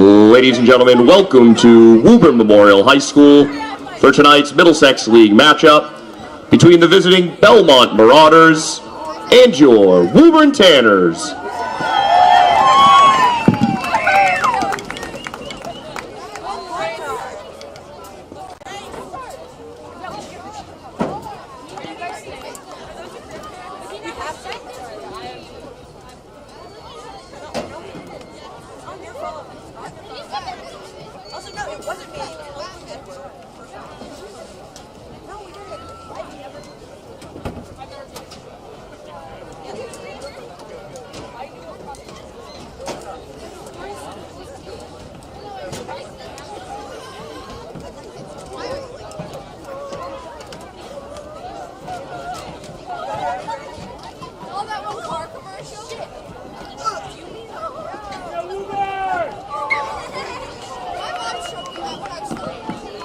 Ladies and gentlemen, welcome to Woburn Memorial High School for tonight's Middlesex League matchup between the visiting Belmont Marauders and your Woburn Tanners.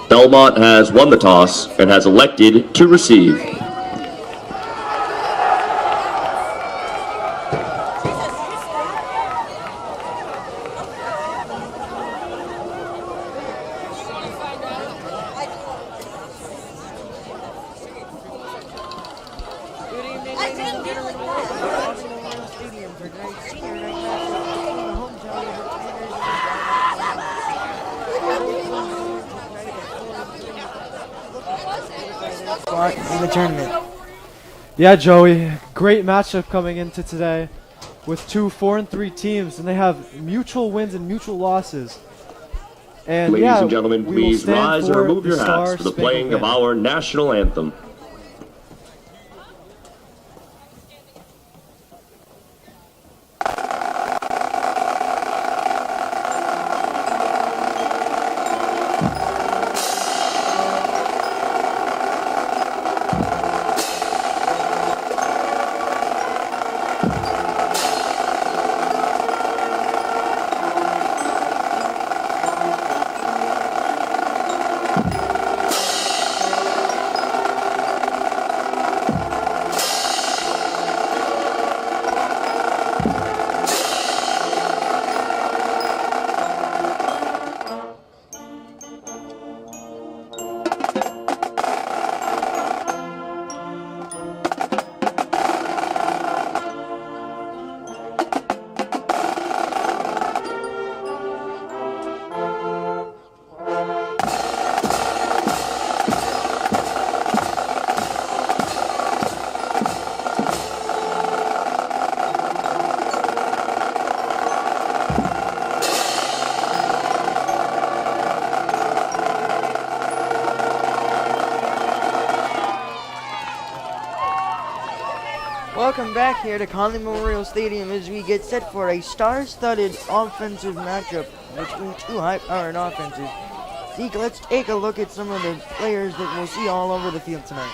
Belmont has won the toss and has elected to receive. In the tournament. Yeah, Joey, great matchup coming into today with two 4-3 teams, and they have mutual wins and mutual losses. And ladies and gentlemen, please rise and remove your hats for the playing of our national anthem. Welcome back here to Connolly Memorial Stadium as we get set for a star-studded offensive matchup between two high-powered offenses. Zeke, let's take a look at some of the players that we'll see all over the field tonight.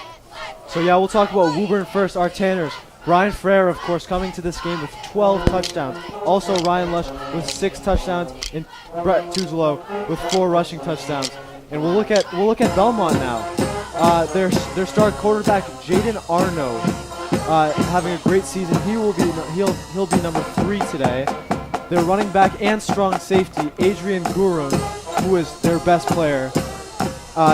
So yeah, we'll talk about Woburn first, our Tanners. Brian Frere, of course, coming to this game with 12 touchdowns. Also Ryan Lush with 6 touchdowns, and Brett Tuzlo with 4 rushing touchdowns. And we'll look at Belmont now. Their star quarterback Jaden Arno. Having a great season. He'll be number 3 today. Their running back and strong safety Adrian Gurun, who is their best player,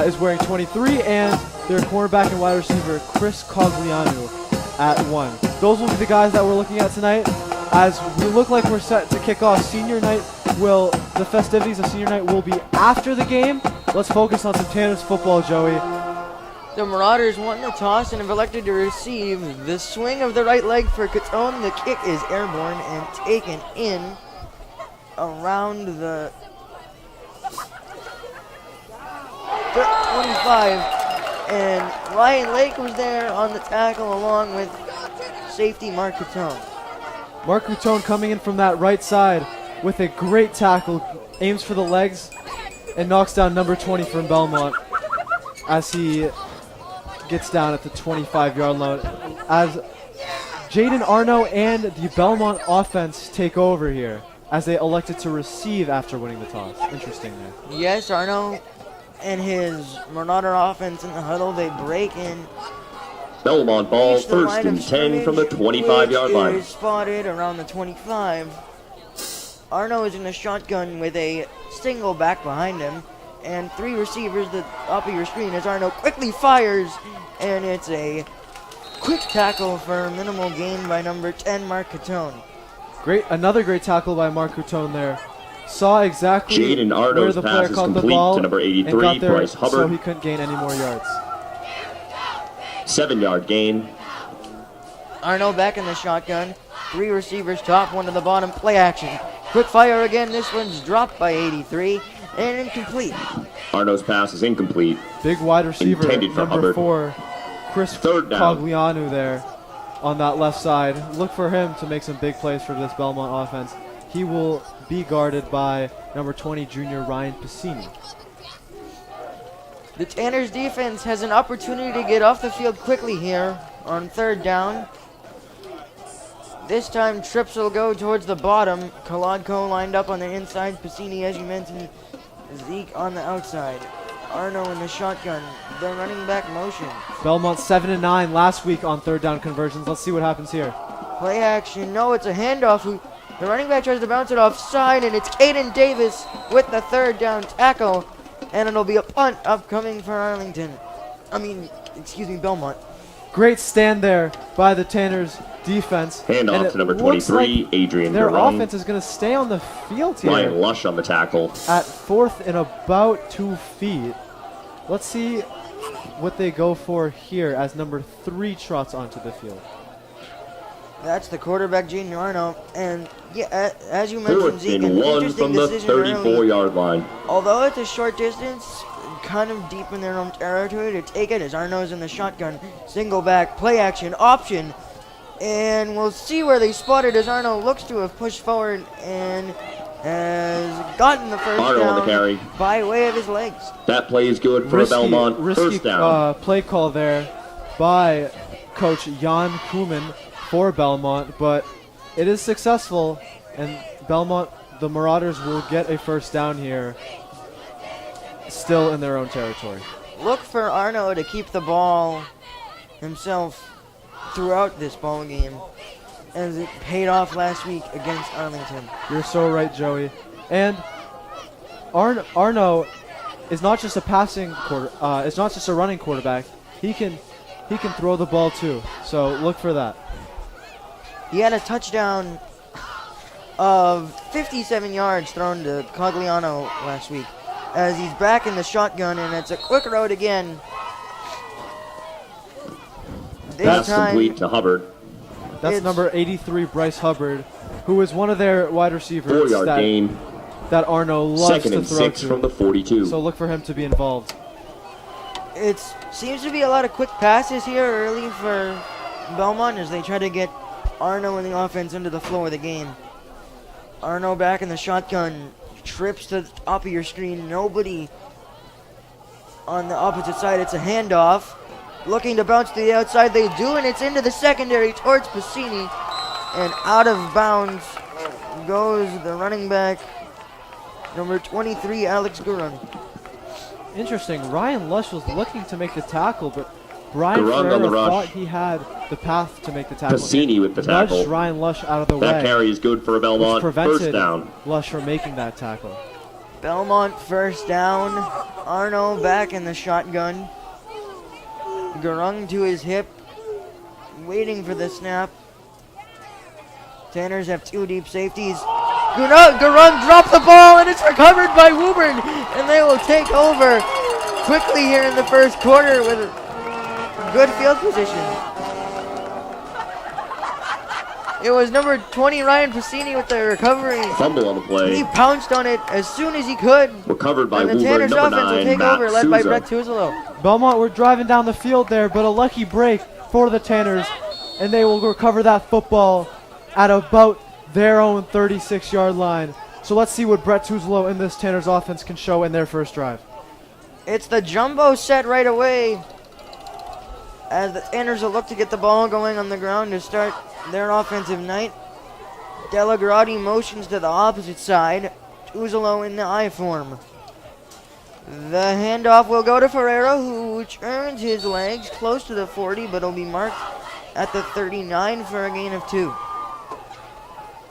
is wearing 23, and their cornerback and wide receiver Chris Cogliano at 1. Those will be the guys that we're looking at tonight. As we look like we're set to kick off senior night, the festivities of senior night will be after the game. Let's focus on some Tanners football, Joey. The Marauders won the toss and have elected to receive. The swing of the right leg for Catone. The kick is airborne and taken in around the 25. And Ryan Lake was there on the tackle along with safety Mark Catone. Mark Catone coming in from that right side with a great tackle. Aims for the legs and knocks down number 20 from Belmont as he gets down at the 25-yard line as Jaden Arno and the Belmont offense take over here as they elected to receive after winning the toss. Interesting there. Yes, Arno and his Marauder offense in the huddle, they break in. Belmont ball first and 10 from the 25-yard line. Is spotted around the 25. Arno is in the shotgun with a single back behind him, and 3 receivers the top of your screen as Arno quickly fires, and it's a quick tackle for minimal gain by number 10, Mark Catone. Another great tackle by Mark Couton there. Saw exactly Jaden where Arno's the pass player is caught the complete ball to number and 83, got there Bryce so Hubbard. he couldn't gain any more yards. 7-yard gain. Arno back in the shotgun. 3 receivers top, 1 to the bottom. Play action. Quick fire again. This one's dropped by 83 and incomplete. Arno's pass is incomplete. Big wide receiver, Intended for number Hubbard. 4, Chris Third down. Cogliano there on that left side. Look for him to make some big plays for this Belmont offense. He will be guarded by number 20, junior Ryan Piscini. The Tanners defense has an opportunity to get off the field quickly here on 3rd down. This time trips will go towards the bottom. Kolodko lined up on the inside. Piscini, as you mentioned, Zeke on the outside. Arno in the shotgun. The running back motion. Belmont 7-9 last week on 3rd down conversions. Let's see what happens here. Play action. No, it's a handoff. The running back tries to bounce it offside, and it's Caden Davis with the 3rd down tackle. And it'll be a punt upcoming for Belmont. Great stand there by the Tanners defense. Handoff to number 23, like Adrian their Garung. offense is going to stay on the field here Ryan Lush on the tackle. at 4th and about 2 feet. Let's see what they go for here as number 3 trots onto the field. That's the quarterback, Jaden Arno. And yeah, as you mentioned, 4th Zeke, an and 1 interesting from the decision early. 34-yard line. Although it's a short distance, kind of deep in their own territory to take it as Arno's in the shotgun. Single back, play action, option. And we'll see where they spot it as Arno looks to have pushed forward and has gotten the first Arno down on the carry. by way of his legs. That play is good for Belmont. Risky First down. play call there by Coach Jan Kuhlman for Belmont, but it is successful, and Belmont, the Marauders, will get a first down here, still in their own territory. Look for Arno to keep the ball himself throughout this ball game, as it paid off last week against Arlington. You're so right, Joey. And Arno is not just a it's not just a running quarterback. He can throw the ball too. So look for that. He had a touchdown of 57 yards thrown to Cogliano last week, as he's back in the shotgun, and it's a quick road again. That's complete to Hubbard. That's number 83, Bryce Hubbard, who is one of their wide receivers 4-yard gain. that Arno loves 2nd to and throw 6 to. from the 42. So look for him to be involved. It seems to be a lot of quick passes here early for Belmont as they try to get Arno and the offense into the flow of the game. Arno back in the shotgun, trips to the top of your screen. Nobody on the opposite side. It's a handoff. Looking to bounce to the outside. They do, and it's into the secondary towards Piscini. And out of bounds goes the running back, number 23, Alex Gurun. Interesting. Ryan Lush was looking to make the tackle, but Brian Garung on the Ferreira rush. thought he had the path to make the tackle. Piscini with the tackle. Nudged Ryan Lush out of the That way, carry is good for which Belmont. prevented First down. Lush from making that tackle. Belmont first down. Arno back in the shotgun. Garung to his hip, waiting for the snap. Tanners have 2 deep safeties. Garung dropped the ball, and it's recovered by Woburn, and they will take over quickly here in the first quarter with good field position. It was number 20, Ryan Piscini, with the recovery. Fumble on the play. He pounced on it as soon as he could. Recovered by And the Woburn. Tanners Number offense will 9, take Matt over, led by Souza. Brett Tuzolo. Belmont were driving down the field there, but a lucky break for the Tanners, and they will recover that football at about their own 36-yard line. So let's see what Brett Tuzolo and this Tanners offense can show in their first drive. It's the jumbo set right away, as the Tanners will look to get the ball going on the ground to start their offensive night. Delagrati motions to the opposite side. Tuzolo in the I form. The handoff will go to Ferreira, who turns his legs close to the 40, but will be marked at the 39 for a gain of 2.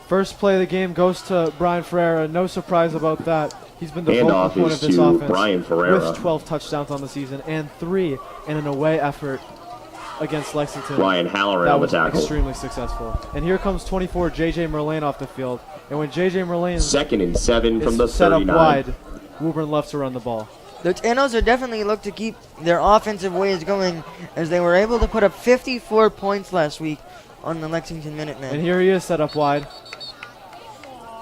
First play of the game goes to Brian Ferreira. No surprise about that. He's been the focal Handoff point is of this to offense Brian Ferreira. with 12 touchdowns on the season and 3 in an away effort against Lexington. Ryan Halloran That on the was tackle. extremely successful. And here comes 24 J.J. Merlane off the field. And when J.J. Merlane 2nd and 7 from the is set up 39. wide, Woburn loves to run the ball. The Thanos are definitely look to keep their offensive ways going as they were able to put up 54 points last week on the Lexington Minutemen. And here he is set up wide.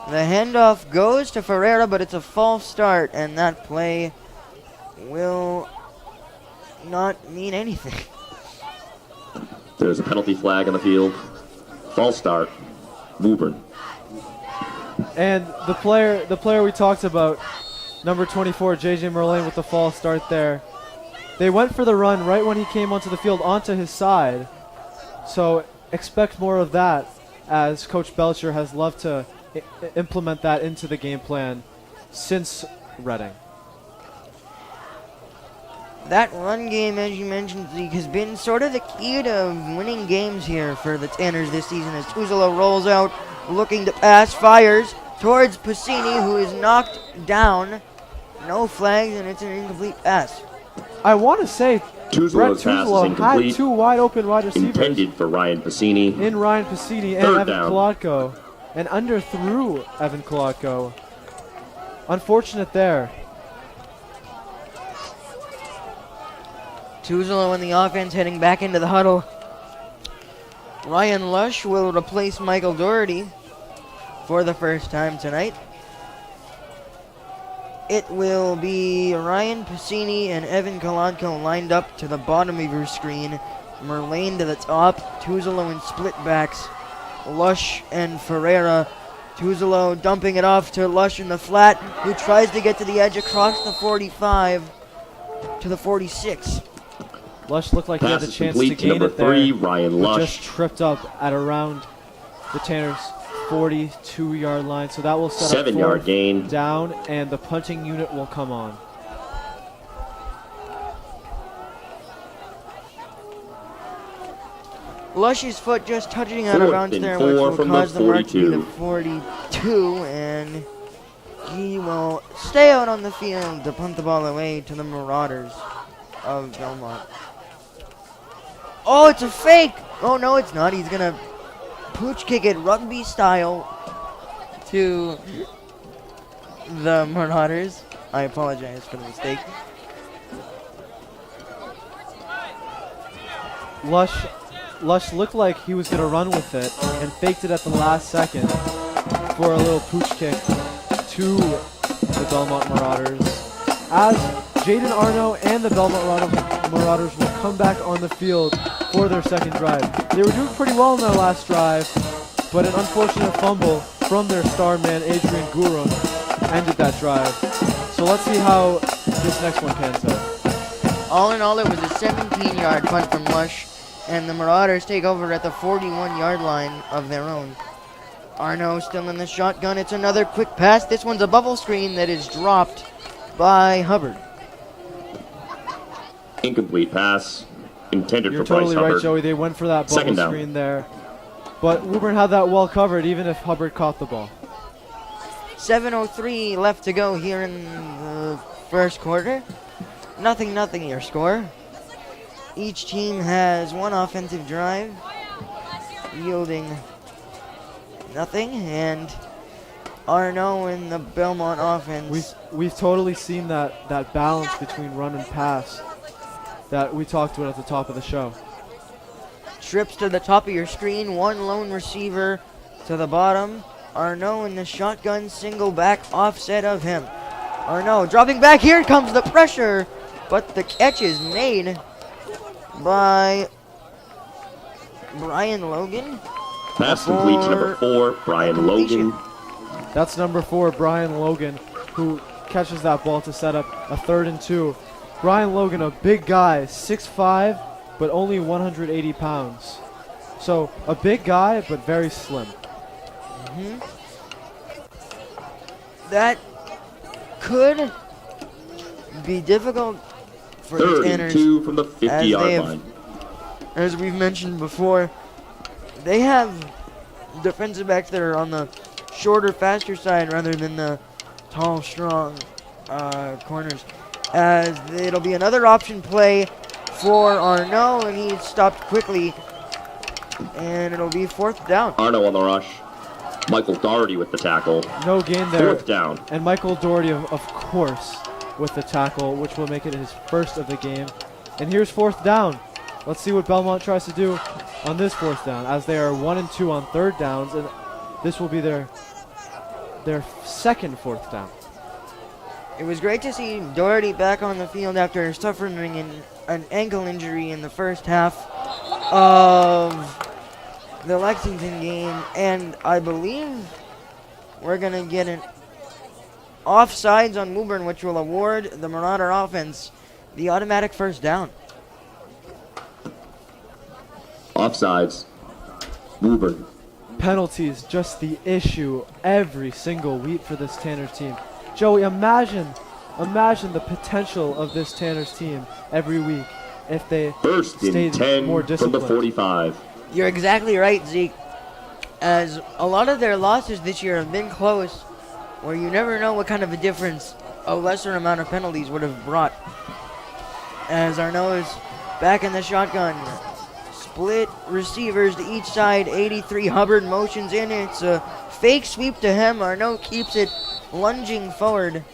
The handoff goes to Ferreira, but it's a false start, and that play will not mean anything. There's a penalty flag on the field. False start. Woburn. And the player we talked about, number 24, J.J. Merlane with the false start there. They went for the run right when he came onto the field onto his side. So expect more of that, as Coach Belcher has loved to implement that into the game plan since Reading. That run game, as you mentioned, Zeke, has been sort of the key to winning games here for the Tanners this season as Tuzolo rolls out, looking to pass, fires towards Piscini, who is knocked down. No flags, and it's an incomplete pass. I want to say Brett Tuzolo's pass is Tuzolo had incomplete. 2 wide open wide receivers Intended for Ryan Piscini. in Ryan Piscini and Third Evan down. Kolodko, and underthrew Evan Kolodko. Unfortunate there. Tuzolo in the offense heading back into the huddle. Ryan Lush will replace Michael Doherty for the first time tonight. It will be Ryan Piscini and Evan Kolodko lined up to the bottom of your screen. Merlane to the top. Tuzolo in split backs. Lush and Ferreira. Tuzolo dumping it off to Lush in the flat, who tries to get to the edge across the 45 to the 46. Lush looked like he had Pass the is chance to complete to gain number it there. 3, Ryan but Lush. just tripped up at around the Tanners' 42-yard line. So that will set up 7-yard 4th gain. down, and the punting unit will come on. Lush's foot just touching out of 4th bounds and there, 4 which will from cause the the mark to be the 42. 42, and he will stay out on the field to punt the ball away to the Marauders of Belmont. Oh, it's a fake! Oh, no, it's not. He's going to pooch kick it rugby style to the Marauders. I apologize for the mistake. Lush looked like he was going to run with it and faked it at the last second for a little pooch kick to the Belmont Marauders. As Jaden Arno and the Belmont Marauders will come back on the field for their second drive. They were doing pretty well in their last drive, but an unfortunate fumble from their star man Adrian Gurun ended that drive. So let's see how this next one pans out. All in all, it was a 17-yard punt from Lush, and the Marauders take over at the 41-yard line of their own. Arno still in the shotgun. It's another quick pass. This one's a bubble screen that is dropped by Hubbard. Incomplete pass. Intended You're for Bryce totally right, Hubbard. Joey. They went for that bubble Second down. screen there. But Woburn had that well covered, even if Hubbard caught the ball. 7:03 left to go here in the first quarter. 0-0 your score. Each team has one offensive drive, yielding nothing, and Arno in the Belmont offense. We've totally seen that balance between run and pass that we talked about at the top of the show. Trips to the top of your screen, one lone receiver to the bottom. Arno in the shotgun, single back offset of him. Arno dropping back, here comes the pressure, but the catch is made by Brian Logan. Pass complete to number 4, Brian Logan. That's number 4, Brian Logan, who catches that ball to set up a 3rd and 2. Brian Logan, a big guy, 6'5", but only 180 pounds. So a big guy, but very slim. That could be difficult for the 3rd and Tanners. 2 from the as they 50-yard have- line. As we've mentioned before, they have defensive backs that are on the shorter, faster side rather than the tall, strong corners. As it'll be another option play for Arnaud, and he's stopped quickly. And it'll be 4th down. Arnaud on the rush. Michael Doherty with the tackle. No gain there. 4th down. And Michael Doherty, of course, with the tackle, which will make it his first of the game. And here's 4th down. Let's see what Belmont tries to do on this 4th down, as they are 1 and 2 on 3rd downs, and this will be their second 4th down. It was great to see Doherty back on the field after suffering an ankle injury in the first half of the Lexington game, and I believe we're going to get an offsides on Woburn, which will award the Marauder offense the automatic 1st down. Offsides. Woburn. Penalties, just the issue every single week for this Tanners team. Joey, imagine the potential of this Tanners team every week if they stayed more disciplined. From the 45. You're exactly right, Zeke. As a lot of their losses this year have been close, where you never know what kind of a difference a lesser amount of penalties would have brought. As Arnaud is back in the shotgun. Split receivers to each side. 83 Hubbard motions in. It's a fake sweep to him. Arnaud keeps it lunging forward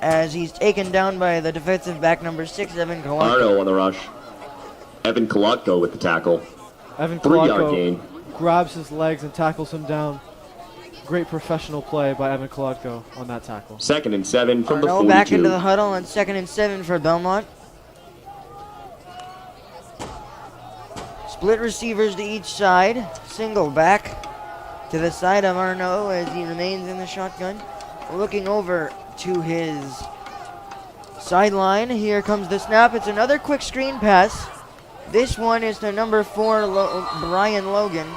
as he's taken down by the defensive back number 6, Evan Kolotko. Arnaud on the rush. Evan Kolotko with the tackle. Evan 3-yard gain. Grabs his legs and tackles him down. Great professional play by Evan Kolotko on that tackle. 2nd and 7 from the Arnaud 42. back into the huddle on 2nd and 7 for Belmont. Split receivers to each side. Single back to the side of Arnaud as he remains in the shotgun. Looking over to his sideline. Here comes the snap. It's another quick screen pass. This one is to number 4, Brian Logan.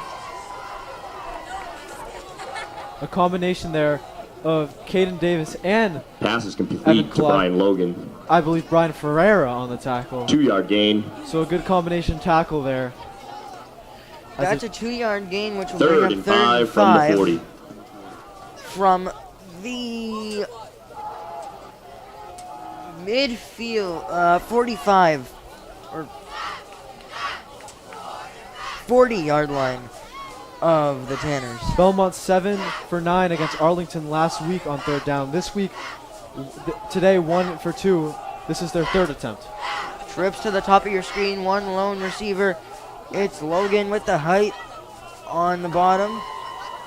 A combination there of Caden Davis and pass is complete to Brian Logan. I believe Brian Ferreira on the tackle. 2-yard gain. So a good combination tackle there. That's a 2-yard gain, which will 3rd bring and up 3rd and 5 from the 40. From the midfield, 45 or 40-yard line of the Tanners. Belmont 7 for 9 against Arlington last week on 3rd down. This week, today 1 for 2. This is their 3rd attempt. Trips to the top of your screen, one lone receiver. It's Logan with the height on the bottom.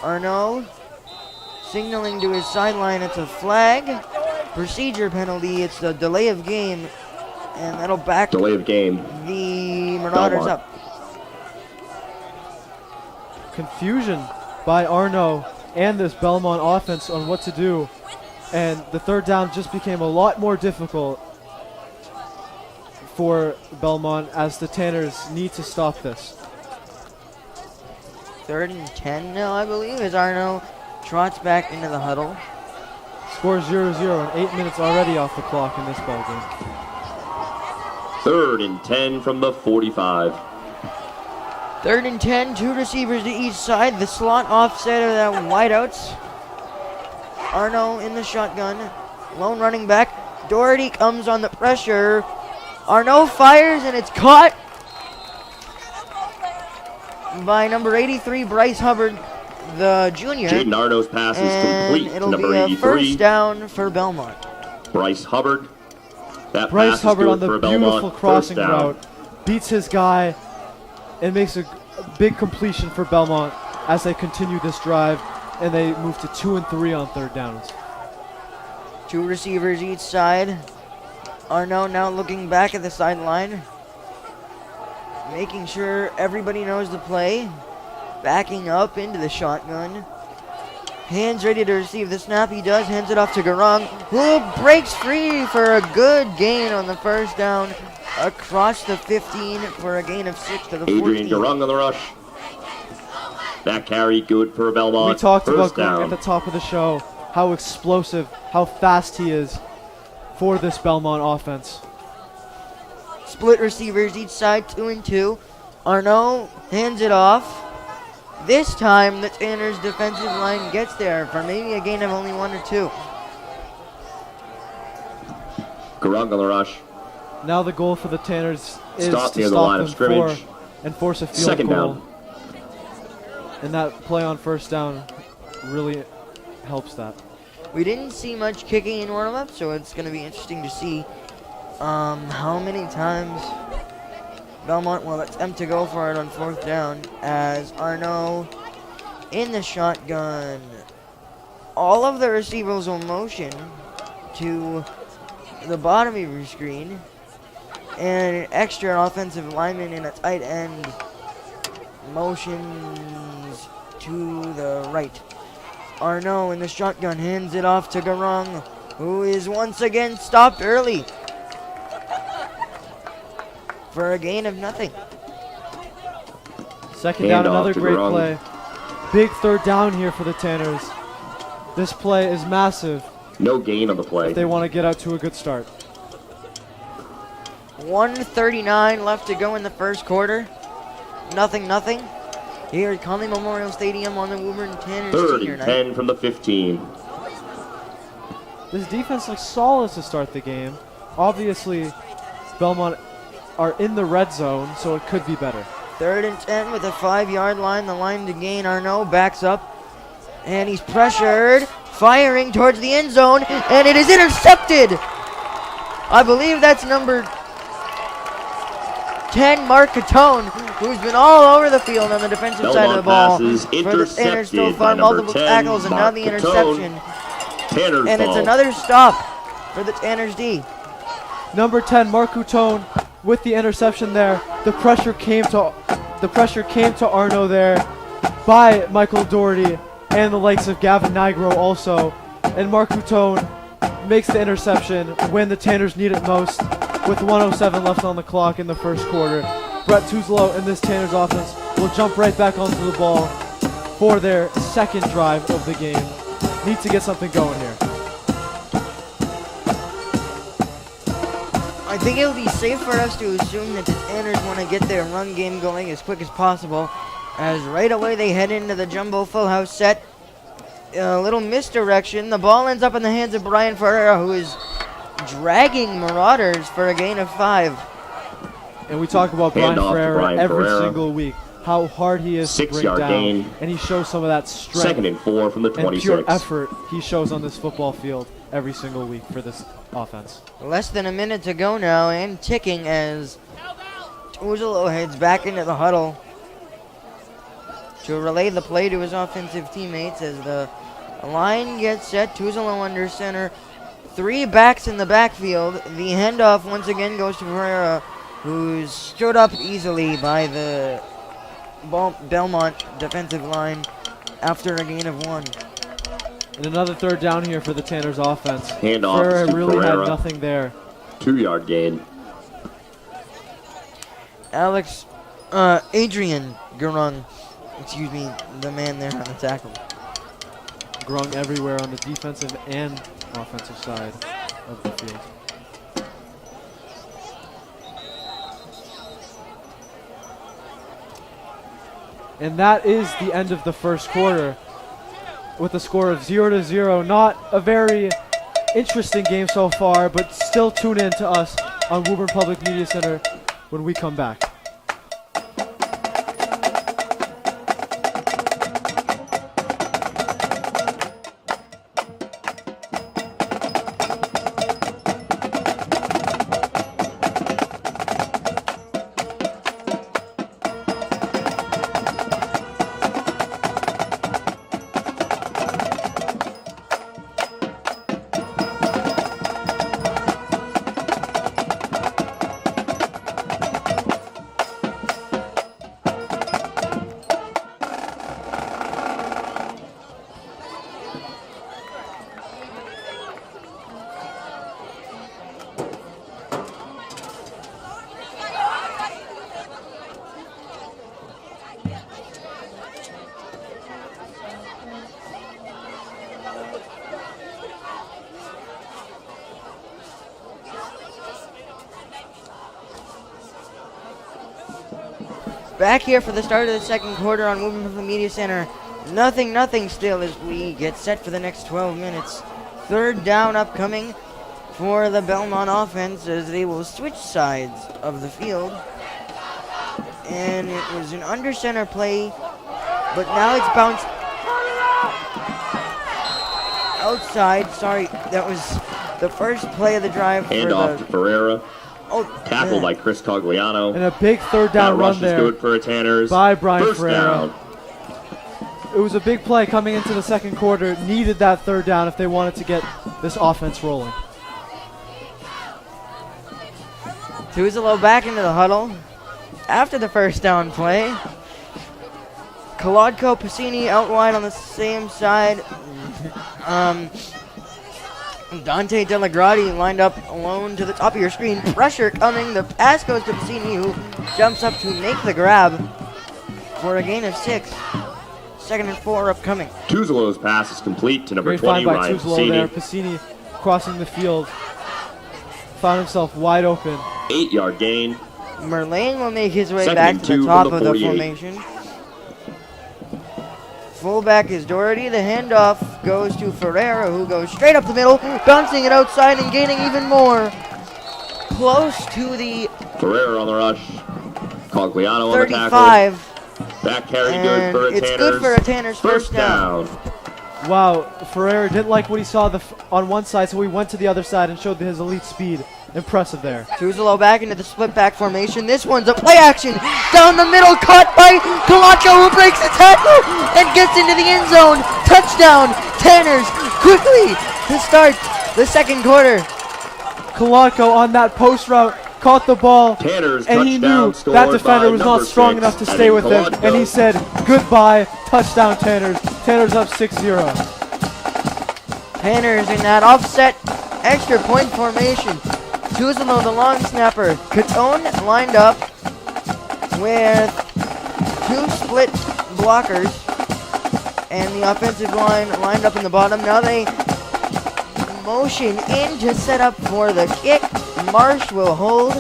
Arnaud signaling to his sideline. It's a flag. Procedure penalty. It's a delay of game. And that'll back delay of game. The Marauders Belmont. up. Confusion by Arnaud and this Belmont offense on what to do. And the 3rd down just became a lot more difficult for Belmont as the Tanners need to stop this. 3rd and 10 now, I believe, as Arnaud trots back into the huddle. Score 0-0 and 8 minutes already off the clock in this ballgame. 3rd and 10 from the 45. 3rd and 10, 2 receivers to each side. The slot offset of that wideouts. Arnaud in the shotgun. Lone running back. Doherty comes on the pressure. Arnaud fires and it's caught by number 83, Bryce Hubbard, the junior. Jaden Arnaud's pass is complete to number 83. It'll be a 1st down for Belmont. Bryce Hubbard. That Bryce pass Hubbard is on the for beautiful Belmont. crossing 1st down. route. Beats his guy and makes a big completion for Belmont as they continue this drive, and they move to 2 and 3 on 3rd downs. 2 receivers each side. Arnaud now looking back at the sideline, making sure everybody knows the play. Backing up into the shotgun. Hands ready to receive the snap. He does. Hands it off to Garang, who breaks free for a good gain on the 1st down across the 15 for a gain of 6 to the 14. Adrian Garang on the rush. That carry good for Belmont. We talked 1st about down. at the top of the show how explosive, how fast he is for this Belmont offense. Split receivers each side, 2 and 2. Arnaud hands it off. This time, the Tanners' defensive line gets there for maybe a gain of only 1 or 2. Garung on the rush. Now the goal for the Tanners is Stop to near the stop line them of scrimmage. and force a field Second goal. down. And that play on first down really helps that. We didn't see much kicking in warm-up, so it's going to be interesting to see how many times Belmont will attempt to go for it on 4th down, as Arnaud in the shotgun. All of the receivers will motion to the bottom of your screen, and an extra offensive lineman in a tight end motions to the right. Arnaud in the shotgun hands it off to Garung, who is once again stopped early for a gain of nothing. Second down, Hand off another to great Garung. play. Big 3rd down here for the Tanners. This play is massive No gain on the play. if they want to get out to a good start. 1:39 left to go in the first quarter. Nothing. Here at Connolly Memorial Stadium on the Woburn Tanners Third senior and night. 10 from the 15. This defense looks solid to start the game. Obviously, Belmont are in the red zone, so it could be better. 3rd and 10 with a 5-yard line. The line to gain. Arnaud backs up, and he's pressured, firing towards the end zone, and it is intercepted. I believe that's number 10, Mark Catone, who's been all over the field on the defensive side of the ball. Passes For the Tanners intercepted so far, by number multiple 10, tackles, and now Mark the Catone. interception. Tanners And it's ball. another stop for the Tanners D. Number 10, Mark Coutone, with the interception there. The pressure came to Arnaud there by Michael Doherty and the likes of Gavin Nigro also. And Mark Coutone makes the interception when the Tanners need it most, with 1:07 left on the clock in the first quarter. Brett Tuzlo and this Tanners offense will jump right back onto the ball for their second drive of the game. Need to get something going here. I think it would be safe for us to assume that the Tanners want to get their run game going as quick as possible, as right away they head into the jumbo full house set. A little misdirection. The ball ends up in the hands of Brian Ferreira, who is dragging Marauders for a gain of 5. And we talk about Brian Handoff to Ferreira Brian every Ferreira. single week, how hard he is to bring 6-yard down. gain. And he shows some of that strength 2nd and 4 from the and 26. pure effort he shows on this football field every single week for this offense. Less than a minute to go now, and ticking as Tuzolo heads back into the huddle to relay the play to his offensive teammates as the line gets set. Tuzolo under center. 3 backs in the backfield. The handoff once again goes to Ferreira, who's stood up easily by the Belmont defensive line after a gain of 1. And another 3rd down here for the Tanners offense. Handoff Ferreira to really Ferreira. had nothing there. 2-yard gain. Adrian Garung, the man there on the tackle. Grung everywhere on the defensive and offensive side of the field. And that is the end of the first quarter with a score of 0-0. Not a very interesting game so far, but still tune in to us on Woburn Public Media Center when we come back. Back here for the start of the second quarter on Woburn from the Media Center. Nothing still as we get set for the next 12 minutes. Third down upcoming for the Belmont offense as they will switch sides of the field. And it was an under center play, but now it's bounced outside. Sorry, that was the first play of the drive. Handoff to Ferreira. Oh, Tackle by Chris Cogliano. And a big third down that run rush there. is good for the Tanners. By Brian First Ferreira. down. It was a big play coming into the second quarter. Needed that third down if they wanted to get this offense rolling. Tuzolo back into the huddle after the first down play. Kolodko, Pacini out wide on the same side. Dante Delagrati lined up alone to the top of your screen. Pressure coming. The pass goes to Pacini, who jumps up to make the grab for a gain of 6. 2nd and 4 upcoming. Tuzolo's pass is complete to number Great 20, find by Ryan Tuzolo there. Pacini. Pacini crossing the field. Found himself wide open. 8-yard gain. Merlane will make his way Second back and to the 2 top from of the the 48. formation. Fullback is Doherty. The handoff goes to Ferreira, who goes straight up the middle, bouncing it outside and gaining even more. Close to the Ferreira on the rush. Cogliano on the tackle. 35. That carry good And for the it's Tanners. good for a Tanners first down. Wow, Ferreira didn't like what he saw on one side, so he went to the other side and showed his elite speed. Impressive there. Tuzolo back into the split back formation. This one's a play action. Down the middle, caught by Colacho, who breaks the tackle and gets into the end zone. Touchdown, Tanners, quickly to start the second quarter. Kolodko on that post route caught the ball, Tanners and he touchdown knew scored that defender by was not number strong 6, enough to Evan stay with him, Kolodko. and he said, goodbye, touchdown Tanners. Tanners up 6-0. Tanners in that offset extra point formation. Tuzolo, the long snapper. Catone lined up with 2 split blockers, and the offensive line lined up in the bottom. Now they motion in to set up for the kick. Marsh will hold.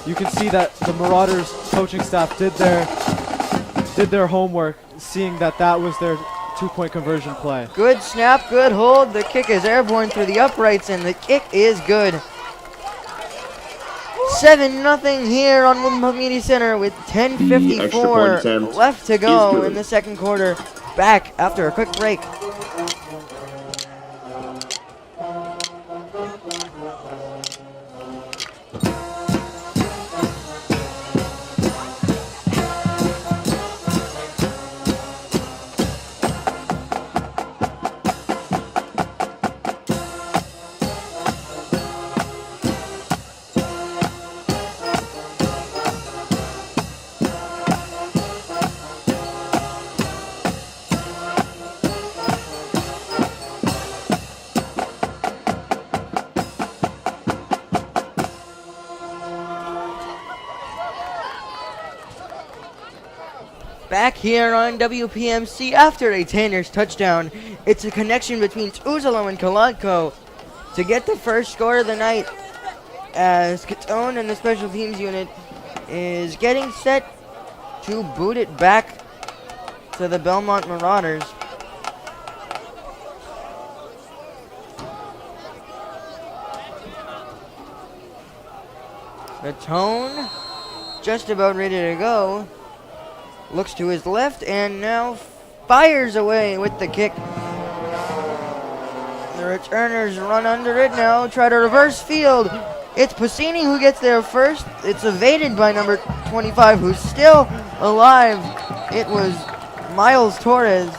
You can see that the Marauders coaching staff did their homework, seeing that was their 2-point conversion play. Good snap, good hold. The kick is airborne through the uprights, and the kick is good. 7-0 here on Woburn Media Center with The extra point 10:54 attempt left to is go good. in the second quarter. Back after a quick break. Back here on WPMC after a Tanners touchdown. It's a connection between Tuzolo and Kolodko to get the first score of the night as Catone and the special teams unit is getting set to boot it back to the Belmont Marauders. Catone just about ready to go. Looks to his left and now fires away with the kick. The returners run under it now, try to reverse field. It's Pacini who gets there first. It's evaded by number 25, who's still alive. It was Miles Torres.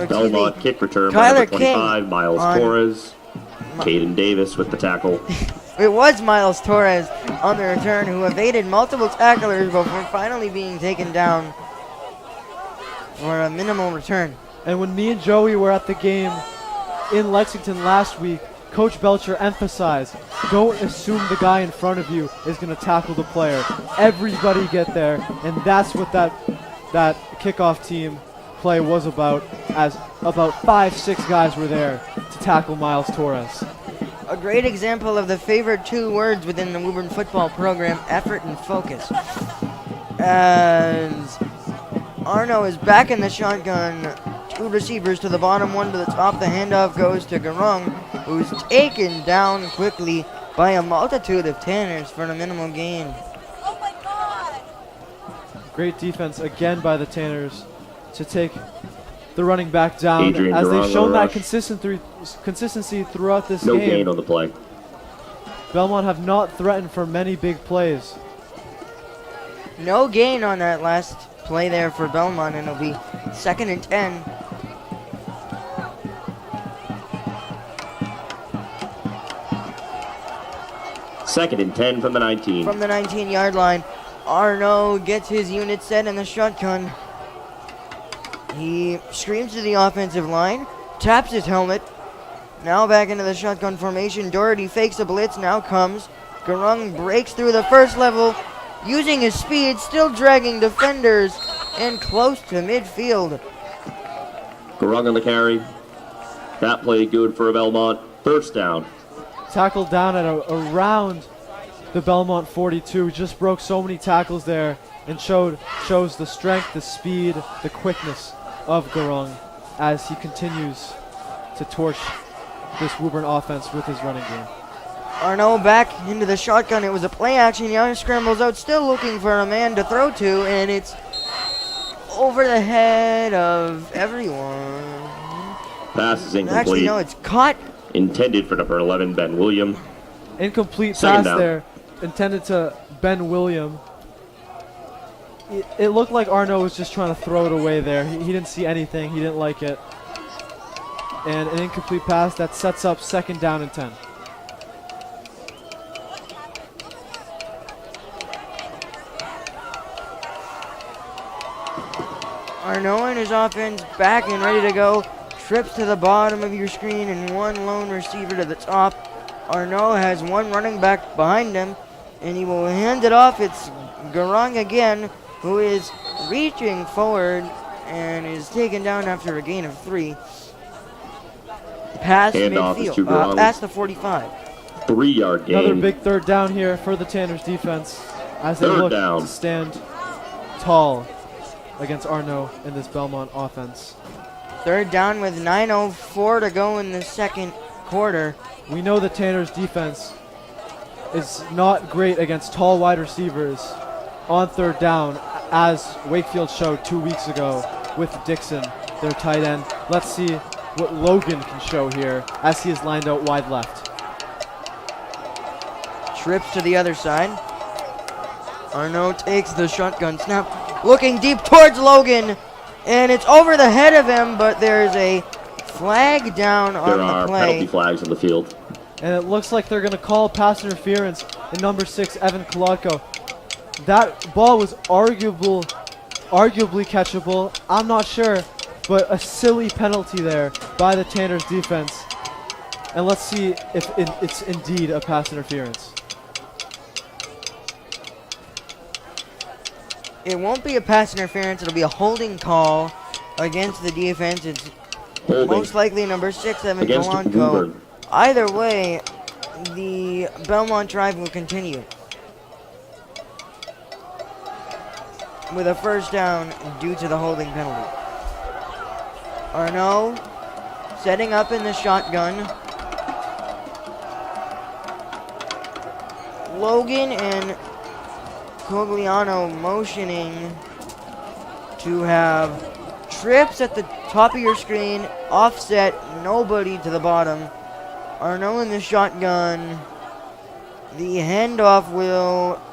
Belmont kick return by Tyler number 25, King Miles on- Torres. Caden Davis with the tackle. It was Miles Torres on the return who evaded multiple tacklers before finally being taken down for a minimal return. And when me and Joey were at the game in Lexington last week, Coach Belcher emphasized, don't assume the guy in front of you is going to tackle the player. Everybody get there, and that's what that kickoff team play was about, as about 5-6 guys were there to tackle Miles Torres. A great example of the favorite 2 words within the Woburn football program, effort and focus. as Arno is back in the shotgun. 2 receivers to the bottom, 1 to the top. The handoff goes to Garung, who's taken down quickly by a multitude of Tanners for a minimal gain. Great defense again by the Tanners to take the running back down, Adrian as Garung they've shown on that the consistency throughout this No game. gain on the play. Belmont have not threatened for many big plays. No gain on that last play there for Belmont, and it'll be 2nd and 10. Second and 10 from the 19. From the 19-yard line, Arno gets his unit set in the shotgun. He screams to the offensive line, taps his helmet. Now back into the shotgun formation. Doherty fakes a blitz, now comes. Garung breaks through the first level, using his speed, still dragging defenders, and close to midfield. Garung on the carry. That play good for Belmont. First down. Tackled down at around the Belmont 42. Just broke so many tackles there and shows the strength, the speed, the quickness of Garung as he continues to torch this Woburn offense with his running game. Arno back into the shotgun. It was a play action. Young scrambles out, still looking for a man to throw to, and it's over the head of everyone. Pass is incomplete. Actually, no, it's caught. Intended for number 11, Ben William. Incomplete Second pass down. there, intended to Ben William. It looked like Arno was just trying to throw it away there. He didn't see anything. He didn't like it. And an incomplete pass that sets up 2nd down and 10. Arno and his offense back and ready to go. Trips to the bottom of your screen and 1 lone receiver to the top. Arno has 1 running back behind him, and he will hand it off. It's Garung again, who is reaching forward and is taken down after a gain of 3. Pass Handoff is to midfield, Garung. past the 45. 3-yard gain. Another big 3rd down here for the Tanners defense as they Third look down. to stand tall against Arno in this Belmont offense. 3rd down with 9:04 to go in the 2nd quarter. We know the Tanners defense is not great against tall wide receivers on 3rd down, as Wakefield showed 2 weeks ago with Dixon, their tight end. Let's see what Logan can show here as he is lined out wide left. Trips to the other side. Arno takes the shotgun snap, looking deep towards Logan, and it's over the head of him, but there's a flag down on There the are play. penalty flags on the field. And it looks like they're going to call pass interference in number 6, Evan Kolodko. That ball was arguably catchable. I'm not sure, but a silly penalty there by the Tanners defense. And let's see if it's indeed a pass interference. It won't be a pass interference. It'll be a holding call against the defense. It's Holding most likely number 6, Evan against Kolodko. Woburn. Either way, the Belmont drive will continue with a 1st down due to the holding penalty. Arno setting up in the shotgun. Logan and Cogliano motioning to have trips at the top of your screen, offset, nobody to the bottom. Arno in the shotgun. The handoff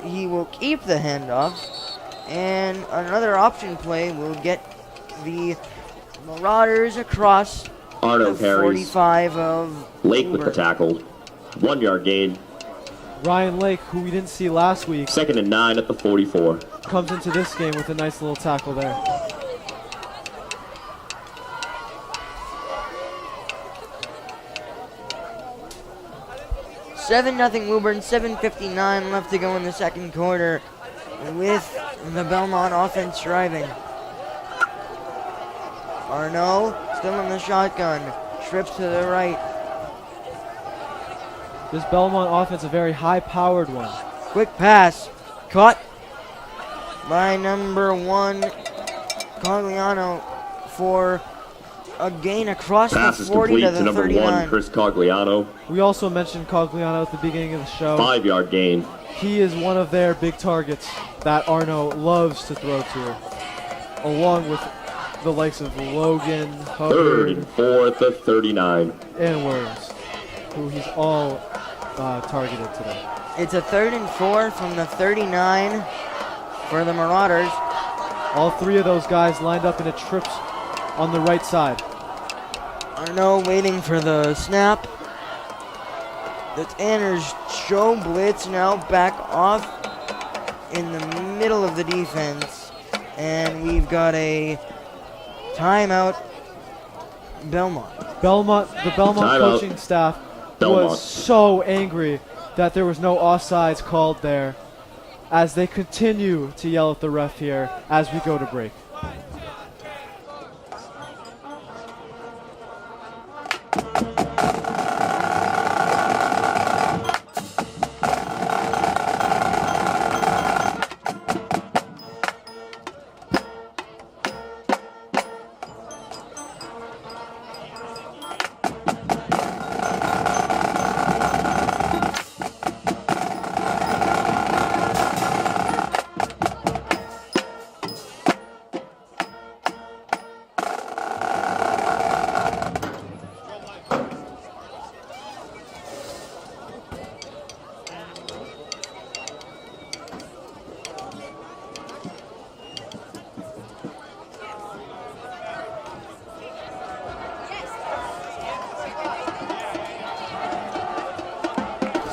he will keep the handoff, and another option play will get the Marauders across Arno the carries. 45 of Lake with the Woburn. tackle. 1-yard gain. Ryan Lake, who we didn't see last week, 2nd and 9 at the 44. comes into this game with a nice little tackle there. Seven nothing Woburn, 7:59 left to go in the 2nd quarter with the Belmont offense driving. Arno still in the shotgun, trips to the right. This Belmont offense, a very high-powered one. Quick pass, caught by number 1, Cogliano, for a gain across Pass the is 40 complete to to the number 1, 39. Chris Cogliano. We also mentioned Cogliano at the beginning of the show. 5-yard gain. He is one of their big targets that Arno loves to throw to, along with the likes of Logan, Hubbard, 3rd and 4 at the 39. and Worms, who he's all targeted today. It's a 3rd and 4 from the 39 for the Marauders. All three of those guys lined up in a trips on the right side. Arno waiting for the snap. The Tanners show blitz now back off in the middle of the defense. And we've got a timeout, Belmont. The Belmont Timeout. coaching staff Belmont. was so angry that there was no offsides called there, as they continue to yell at the ref here as we go to break.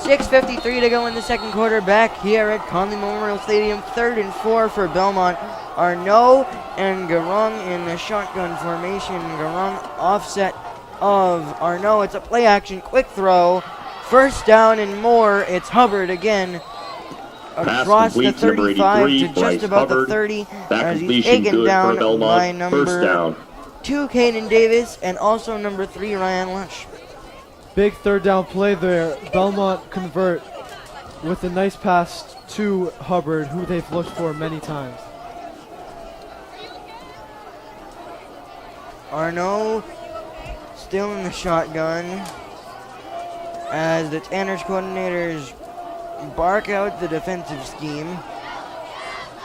.6:53 to go in the second quarter, back here at Connolly Memorial Stadium. 3rd and 4 for Belmont. Arnaud and Garung in the shotgun formation. Garung offset of Arnaud. It's a play action, quick throw. First down and more. It's Hubbard again. Pass Across the complete to number 35 83, to just Bryce about Hubbard. the 30. That As he's completion taken good down for by Belmont. First number down. 2, Caden Davis, and also number 3, Ryan Lush. Big third down play there. Belmont convert with a nice pass to Hubbard, who they've looked for many times. Arnaud still in the shotgun as the Tanners coordinators bark out the defensive scheme.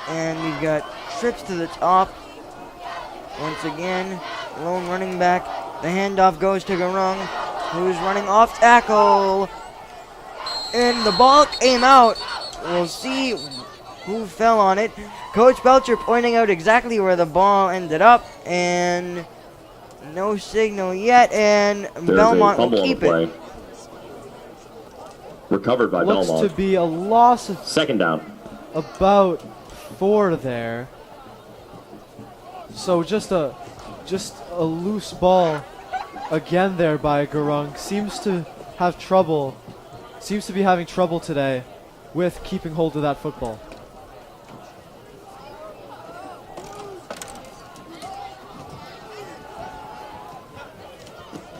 And we've got trips to the top. Once again, lone running back. The handoff goes to Garung, who's running off tackle. And the ball came out. We'll see who fell on it. Coach Belcher pointing out exactly where the ball ended up. And no signal yet. And There's Belmont a fumble will on the keep play. it. Recovered by Looks Belmont. to be a loss of Second down. about 4 there. So just a loose ball again there by Garung. Seems to be having trouble today with keeping hold of that football.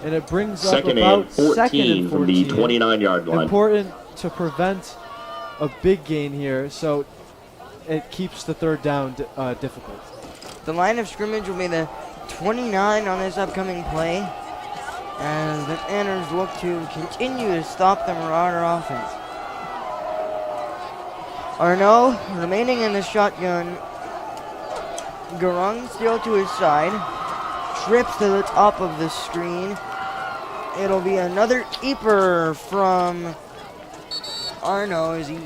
And it brings Second up about and 14 second and from the 14. 29-yard line. Important to prevent a big gain here, so it keeps the third down difficult. The line of scrimmage will be the 29 on this upcoming play, as the Tanners look to continue to stop the Marauder offense. Arnaud remaining in the shotgun. Garung still to his side. Trips to the top of the screen. It'll be another keeper from Arnaud as he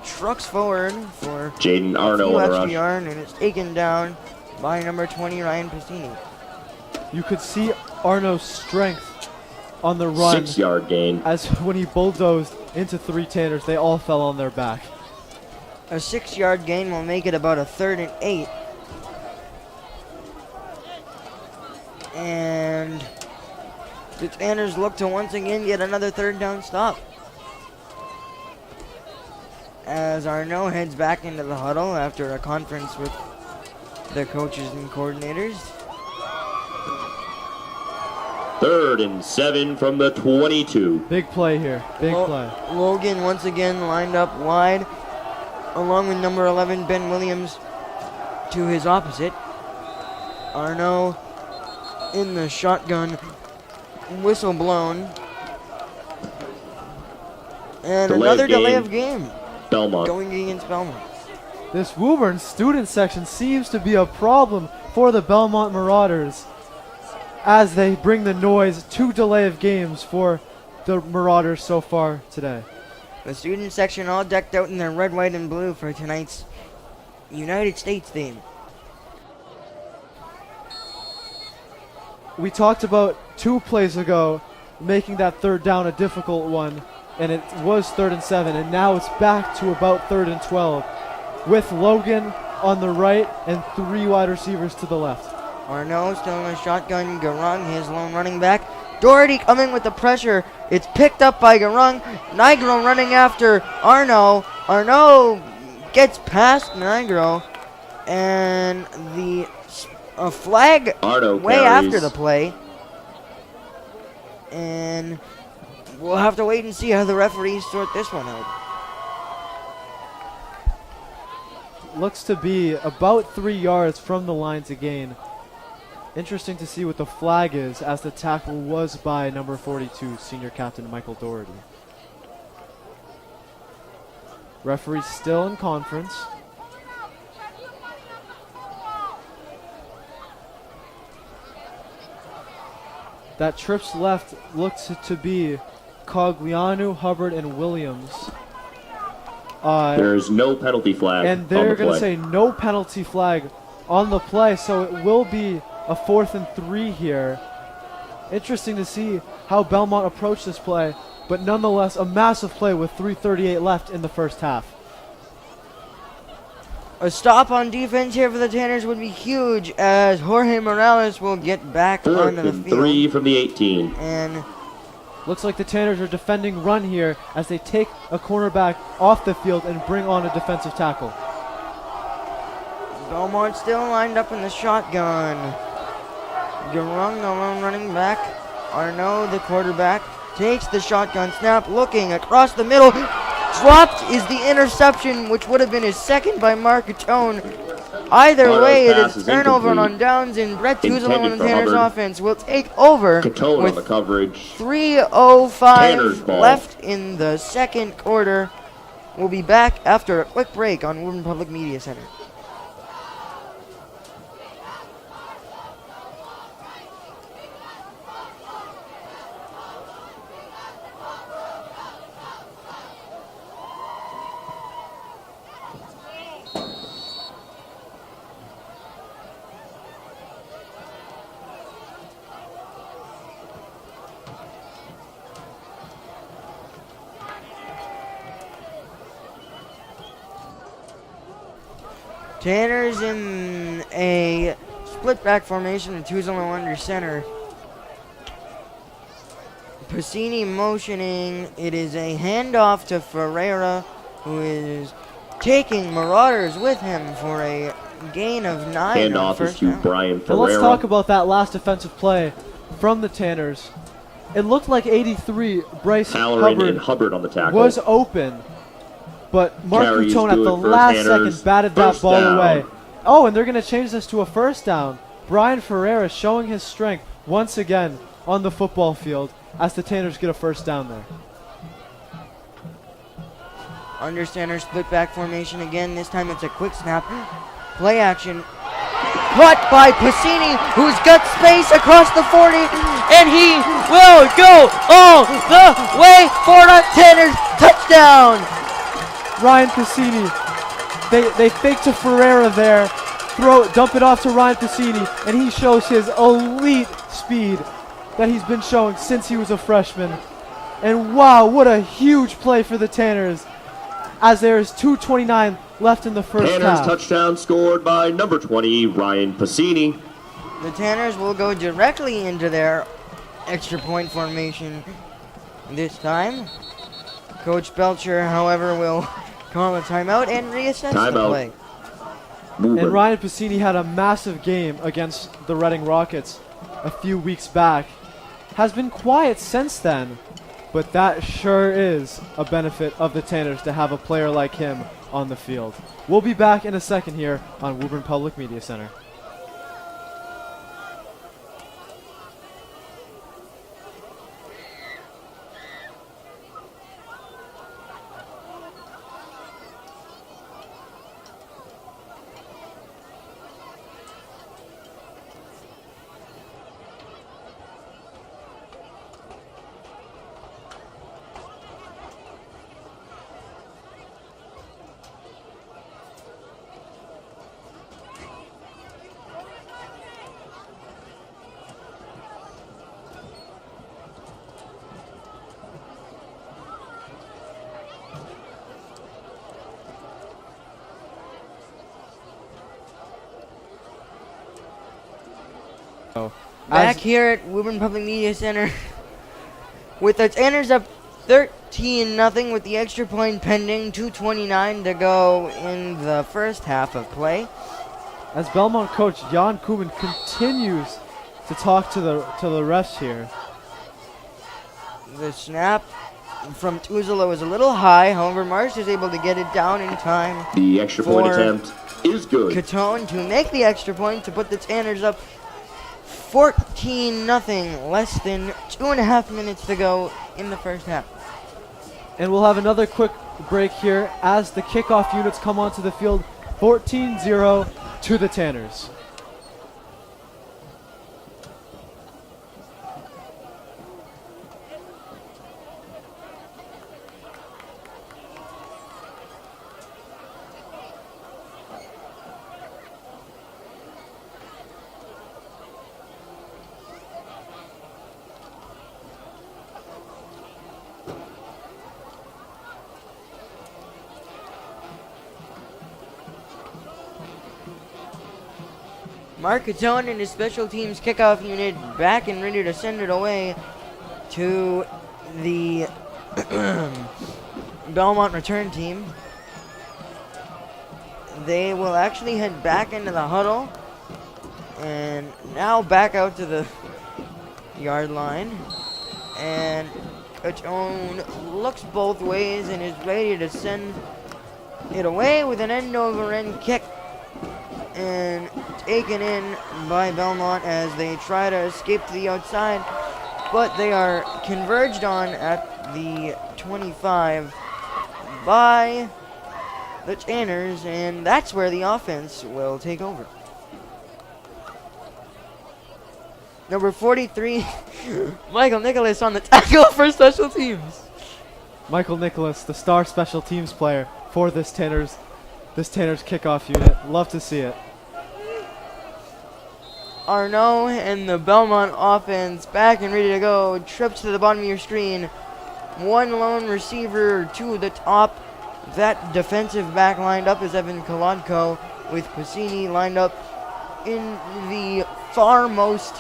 trucks forward for Jaden a Arnaud few on the extra rush. yard, and it's taken down by number 20, Ryan Pacini. You could see Arno's strength on the run 6-yard gain. as when he bulldozed into 3 Tanners, they all fell on their back. A 6-yard gain will make it about a 3rd and 8. And the Tanners look to once again get another third down stop. As Arnaud heads back into the huddle after a conference with the coaches and coordinators. 3rd and 7 from the 22. Big play here, big play. Logan once again lined up wide, along with number 11, Ben Williams. to his opposite. Arno in the shotgun, whistle blown. And another delay of game Belmont. going against Belmont. This Woburn student section seems to be a problem for the Belmont Marauders as they bring the noise to delay of games for the Marauders so far today. The student section all decked out in their red, white, and blue for tonight's United States theme. We talked about 2 plays ago making that third down a difficult one, and it was 3rd and 7, and now it's back to about 3rd and 12 with Logan on the right and 3 wide receivers to the left. Arno still in the shotgun. Garung, his lone running back. Doherty coming with the pressure. It's picked up by Garung. Nigro running after Arno. Arno gets past Nigro, and a flag Arno way carries. after the play. And we'll have to wait and see how the referees sort this one out. Looks to be about 3 yards from the line to gain. Interesting to see what the flag is, as the tackle was by number 42, senior captain Michael Doherty. Referees still in conference. That trips left looks to be Cogliano, Hubbard, and Williams. There's no penalty flag. And they're going to say no penalty flag on the play, so it will be a 4th and 3 here. Interesting to see how Belmont approached this play, but nonetheless a massive play with 3:38 left in the first half. A stop on defense here for the Tanners would be huge, as Jorge Morales will get back onto the 3rd and field. 3 from the 18. And Looks like the Tanners are defending run here as they take a cornerback off the field and bring on a defensive tackle. Belmont still lined up in the shotgun. Garung, the lone running back. Arno, the quarterback, takes the shotgun snap, looking across the middle. Dropped is the interception, which would have been his second by Marcatone. Either Arno's way, it pass is is turnover incomplete. on downs, and Brett Tuzelo Intended and the for Tanners Hubbard. offense will take over Catone on the with coverage. 3:05 Tanner's ball. left in the second quarter. We'll be back after a quick break on Woburn Public Media Center. Tanners in a split back formation with Tuzelo under center. Pacini motioning. It is a handoff to Ferreira, who is taking Marauders with him for a gain of 9 on Handoff is first to down. Brian And Ferreira. let's talk about that last defensive play from the Tanners. It looked like 83, Bryce Halloran and Hubbard Hubbard on the tackle. was open, but Mark Carries Coutone at good the for last Tanners. second batted that First ball down. away. Oh, and they're going to change this to a first down. Brian Ferreira showing his strength once again on the football field as the Tanners get a first down there. Under center split back formation again. This time it's a quick snap. Play action. Caught by Pacini, who's got space across the 40, and he will go all the way for a Tanners touchdown. Ryan Pacini, they fake to Ferreira there, dump it off to Ryan Pacini, and he shows his elite speed that he's been showing since he was a freshman. And wow, what a huge play for the Tanners, as there is 2:29 left in the first Tanners half. touchdown scored by number 20, Ryan Pacini. The Tanners will go directly into their extra point formation this time. Coach Belcher, however, will call a timeout and reassess the Timeout. play. Woburn. And Ryan Pacini had a massive game against the Reading Rockets a few weeks back. Has been quiet since then, but that sure is a benefit of the Tanners to have a player like him on the field. We'll be back in a second here on Woburn Public Media Center. Back here at Woburn Public Media Center with the Tanners up 13-0 with the extra point pending, 2:29 to go in the first half of play. As Belmont coach Jan Kubin continues to talk to the refs here. The snap from Tuzolo is a little high, however Marsh is able to get it down in time. The extra point attempt is good. Catone to make the extra point to put the Tanners up 14-0, less than 2.5 minutes to go in the first half. And we'll have another quick break here as the kickoff units come onto the field. 14-0 to the Tanners. Mark Catone and his special teams kickoff unit back and ready to send it away to the Belmont return team. They will actually head back into the huddle and now back out to the yard line. And Catone looks both ways and is ready to send it away with an end-over-end kick. And taken in by Belmont as they try to escape to the outside, but they are converged on at the 25 by the Tanners, and that's where the offense will take over. Number 43, Michael Nicholas on the tackle for special teams. Michael Nicholas, the star special teams player for this Tanners kickoff unit. Love to see it. Arnaud and the Belmont offense back and ready to go. Trips to the bottom of your screen. One lone receiver to the top. That defensive back lined up is Evan Kolodko with Pacini lined up in the farmost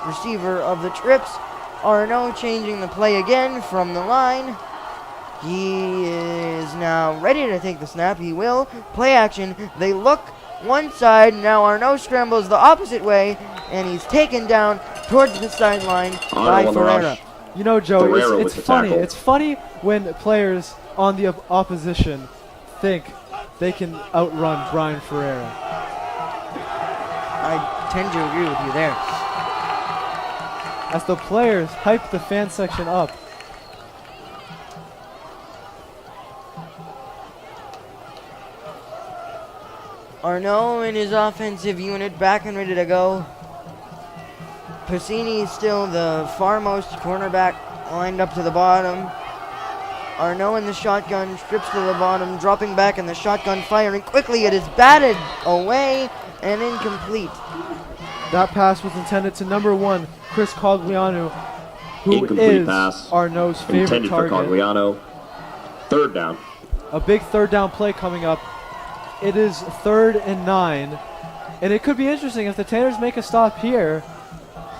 receiver of the trips. Arnaud changing the play again from the line. He is now ready to take the snap. He will. Play action. They look one side. Now Arnaud scrambles the opposite way, and he's taken down towards the sideline by Ferreira. You know, Joe, Ferreira it's funny. tackle. It's funny when players on the opposition think they can outrun Brian Ferreira. I tend to agree with you there. As the players hype the fan section up. Arnaud and his offensive unit back and ready to go. Pacini is still the farmost cornerback lined up to the bottom. Arnaud in the shotgun, strips to the bottom, dropping back in the shotgun, firing quickly. It is batted away and incomplete. That pass was intended to number 1, Chris Cogliano, who Incomplete is pass. Arnaud's favorite Intended for target. Cogliano. Third down. A big third down play coming up. It is 3rd and 9. And it could be interesting if the Tanners make a stop here.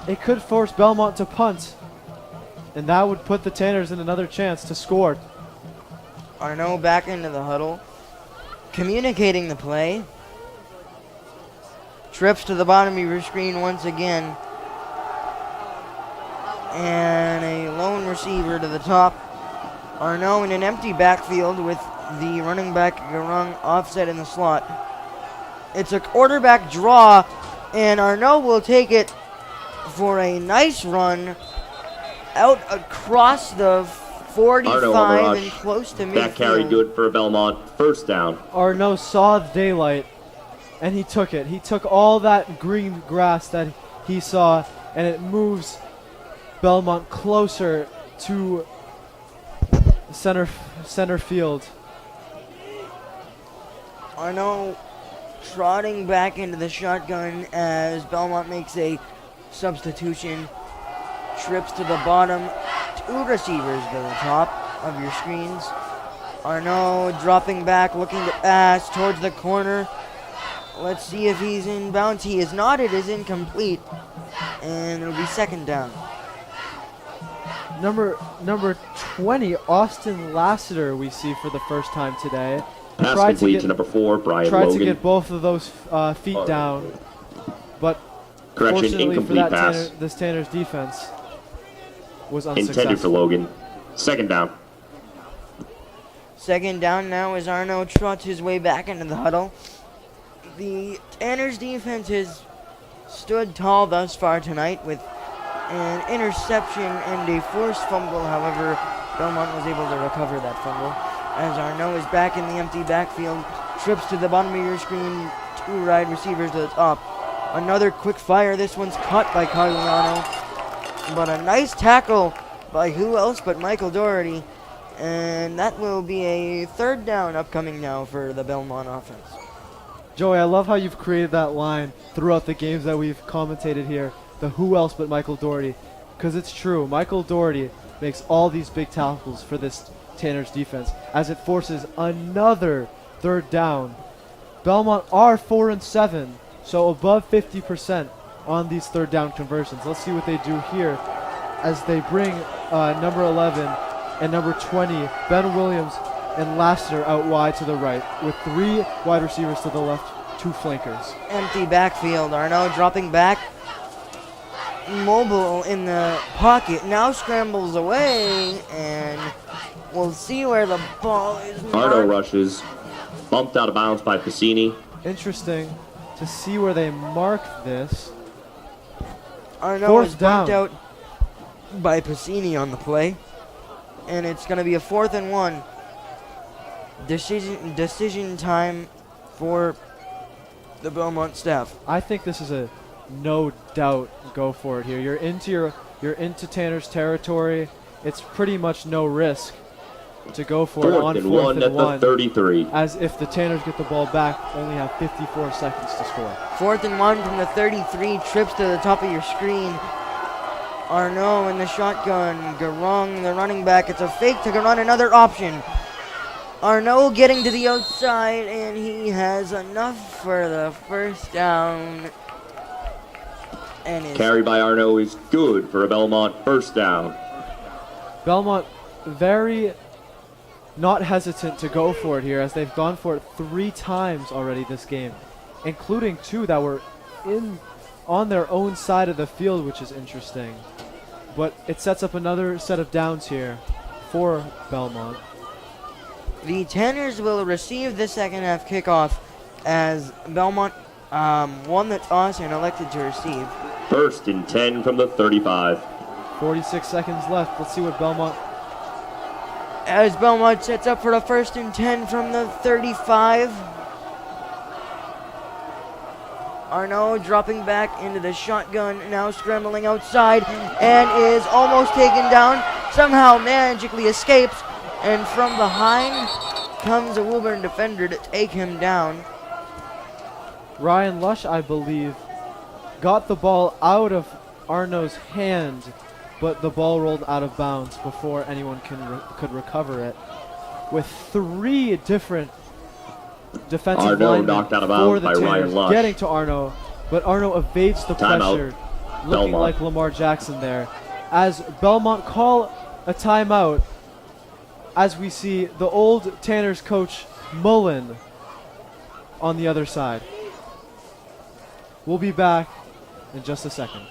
It could force Belmont to punt. And that would put the Tanners in another chance to score. Arnaud back into the huddle, communicating the play. Trips to the bottom of your screen once again. And a lone receiver to the top. Arnaud in an empty backfield with the running back Garung offset in the slot. It's a quarterback draw, and Arnaud will take it for a nice run out across the 45 and close to midfield. That carry good for Belmont. First down. Arnaud saw daylight, and he took it. He took all that green grass that he saw, and it moves Belmont closer to center field. Arnaud trotting back into the shotgun as Belmont makes a substitution. Trips to the bottom. 2 receivers to the top of your screens. Arnaud dropping back, looking to pass towards the corner. Let's see if he's in bounds. He is not. It is incomplete. And it'll be second down. Number 20, Austin Lassiter, we see for the first time today. Pass complete to number 4, Brian Tried Logan. to get both of those feet down, but Correction, fortunately incomplete for pass. this Tanner's defense was unsuccessful. Intended for Logan. Second down. Second down now as Arnaud trots his way back into the huddle. The Tanner's defense has stood tall thus far tonight with an interception and a forced fumble. However, Belmont was able to recover that fumble as Arnaud is back in the empty backfield. Trips to the bottom of your screen. 2 wide receivers to the top. Another quick fire. This one's caught by Cagliano. But a nice tackle by who else but Michael Doherty. And that will be a third down upcoming now for the Belmont offense. Joey, I love how you've created that line throughout the games that we've commentated here. The who else but Michael Doherty. Because it's true. Michael Doherty makes all these big tackles for this Tanner's defense as it forces another third down. Belmont are 4-7, so above 50% on these third down conversions. Let's see what they do here as they bring number 11 and number 20, Ben Williams and Lassiter out wide to the right with 3 wide receivers to the left, 2 flankers. Empty backfield. Arnaud dropping back. Mobile in the pocket. Now scrambles away, and we'll see where the ball is marked. Arnaud rushes. Bumped out of bounds by Piscini. Interesting to see where they mark this. Arnaud is bumped out by Piscini on the play. And it's going to be a 4th and 1. Decision time for the Belmont staff. I think this is a no doubt go for it here. You're into Tanner's territory. It's pretty much no risk to go for it on 4th and 1 at the 33. as if the Tanners get the ball back, only have 54 seconds to score. 4th and 1 from the 33. Trips to the top of your screen. Arnaud in the shotgun. Garung, the running back. It's a fake to Garung. Another option. Arnaud getting to the outside, and he has enough for the first down. And Carry by Arnaud is good for a Belmont first down. Belmont very not hesitant to go for it here as they've gone for it 3 times already this game, including 2 that were on their own side of the field, which is interesting. But it sets up another set of downs here for Belmont. The Tanners will receive the second half kickoff as Belmont won the toss and elected to receive. 1st and 10 from the 35. 46 seconds left. Let's see what Belmont... As Belmont sets up for the 1st and 10 from the 35. Arnaud dropping back into the shotgun, now scrambling outside, and is almost taken down. Somehow magically escapes, and from behind comes a Woburn defender to take him down. Ryan Lush, I believe, got the ball out of Arnaud's hand, but the ball rolled out of bounds before anyone could recover it. With 3 different defensive linemen knocked out of bounds by Ryan Lush. Getting to Arnaud, but Arnaud evades the pressure, looking Belmont. like Lamar Jackson there. As Belmont call a timeout, as we see the old Tanners coach Mullen on the other side. We'll be back in just a second.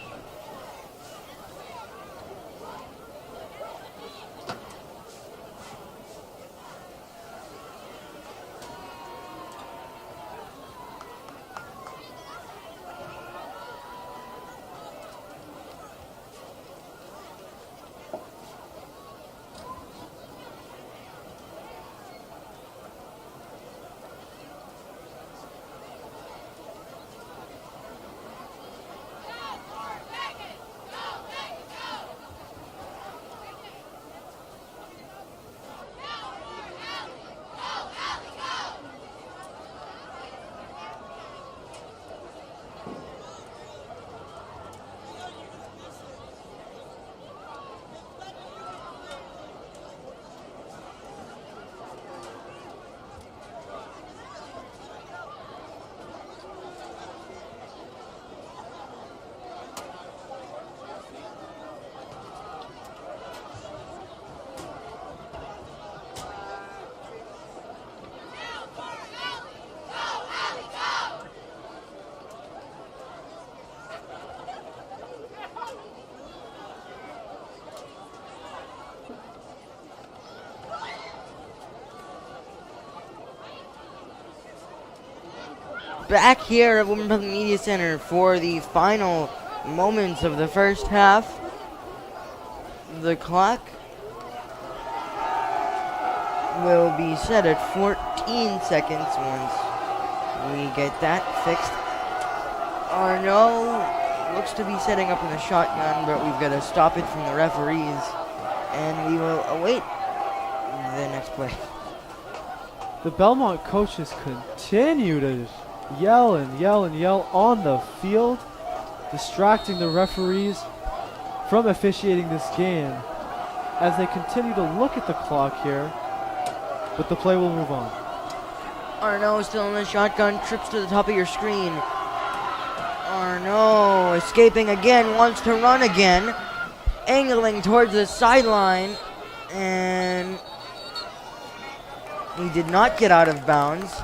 back here at Woburn Public Media Center for the final moments of the first half. The clock will be set at 14 seconds once we get that fixed. Arnaud looks to be setting up in the shotgun, but we've got to stop it from the referees, and we will await the next play. The Belmont coaches continue to yell and yell and yell on the field, distracting the referees from officiating this game as they continue to look at the clock here, but the play will move on. Arnaud still in the shotgun, trips to the top of your screen. Arnaud escaping again, wants to run again, angling towards the sideline, and he did not get out of bounds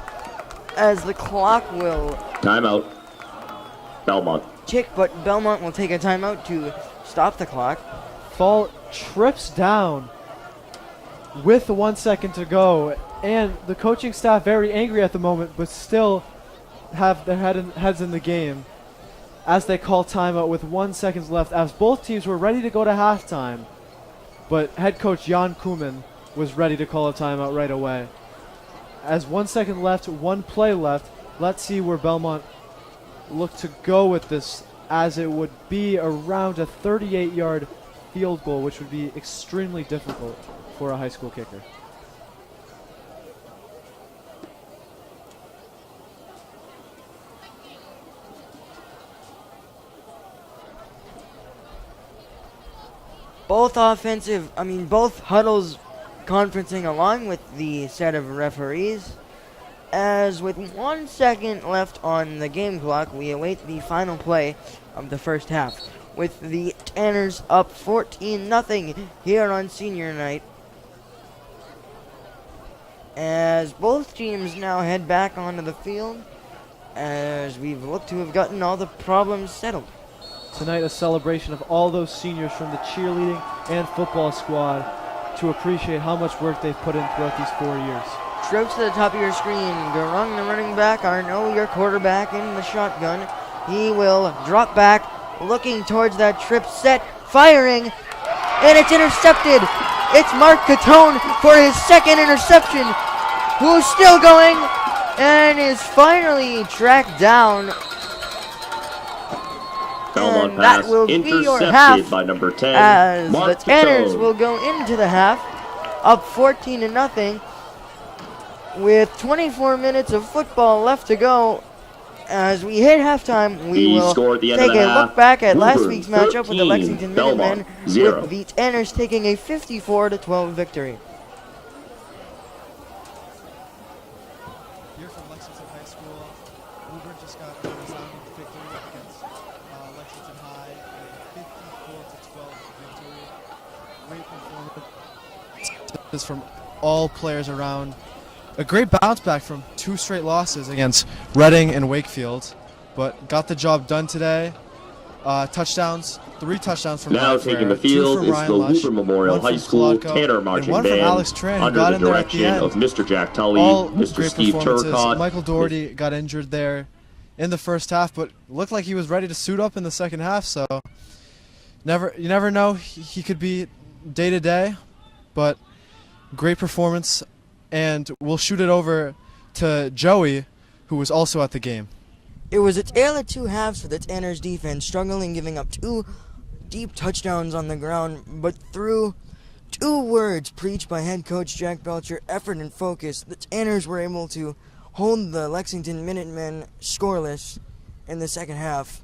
as the clock will Timeout. Belmont. tick, but Belmont will take a timeout to stop the clock. Fall trips down with 1 second to go, and the coaching staff very angry at the moment, but still have their heads in the game as they call timeout with 1 second left, as both teams were ready to go to halftime, but head coach Jan Koeman was ready to call a timeout right away. As 1 second left, one play left, let's see where Belmont look to go with this, as it would be around a 38-yard field goal, which would be extremely difficult for a high school kicker. Both huddles conferencing along with the set of referees. As with 1 second left on the game clock, we await the final play of the first half, with the Tanners up 14-0 here on senior night. As both teams now head back onto the field, as we've looked to have gotten all the problems settled. Tonight, a celebration of all those seniors from the cheerleading and football squad to appreciate how much work they've put in throughout these 4 years. Trips to the top of your screen. Garung, the running back. Arnaud, your quarterback, in the shotgun. He will drop back, looking towards that trip set, firing, and it's intercepted. It's Mark Catone for his second interception, who's still going and is finally tracked down. Belmont And that pass will be your intercepted half, by number 10, as Mark the Tanners Catone. will go into the half up 14-0 with 24 minutes of football left to go. As we hit halftime, we The will score at the end take of the a half, look back at last Woburn week's matchup with the 13, Lexington Belmont Minutemen, 0. with the Tanners taking a 54-12 victory. Here from Lexington High School, Woburn just got a resounding victory against Lexington High, a 54-12 victory. Great performance from all players around. A great bounce back from 2 straight losses against Reading and Wakefield, but got the job done today. Touchdowns, 3 touchdowns from Now Ryan taking Frere, the 2 field from is Ryan the Lush, Woburn Memorial 1 from High School Kolodko, Tanner and Marching 1 from Band Alex Tran, who under got the in there at the direction end. of Mr. Jack Tully, All Mr. great Steve performances. Turcott. Michael Doherty got injured there in the first half, but looked like he was ready to suit up in the second half. So you never know. He could be day to day, but great performance. And we'll shoot it over to Joey, who was also at the game. It was a tale of 2 halves for the Tanners defense, struggling, giving up 2 deep touchdowns on the ground, but through 2 words preached by head coach Jack Belcher, effort and focus, the Tanners were able to hold the Lexington Minutemen scoreless in the second half.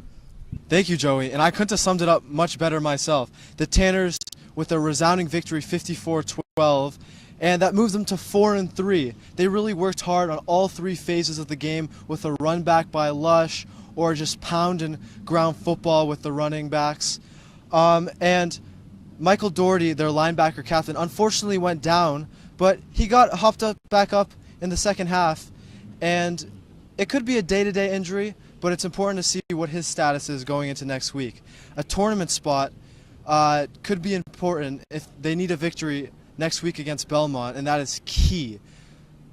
Thank you, Joey. And I couldn't have summed it up much better myself. The Tanners with a resounding victory, 54-12, and that moves them to 4-3. They really worked hard on all 3 phases of the game, with a run back by Lush, or just pound and ground football with the running backs. And Michael Doherty, their linebacker captain, unfortunately went down, but he got hopped back up in the second half, and it could be a day-to-day injury, but it's important to see what his status is going into next week. A tournament spot could be important if they need a victory next week against Belmont, and that is key,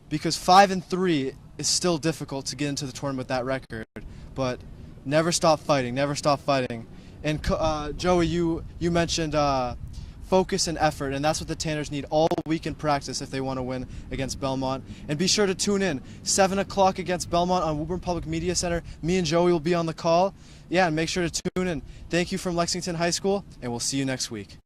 because 5-3 it's still difficult to get into the tournament with that record. But never stop fighting, never stop fighting. And Joey, you mentioned focus and effort, and that's what the Tanners need all week in practice if they want to win against Belmont. And be sure to tune in 7 o'clock against Belmont on Woburn Public Media Center. Me and Joey will be on the call. Yeah, and make sure to tune in. Thank you from Lexington High School, and we'll see you next week.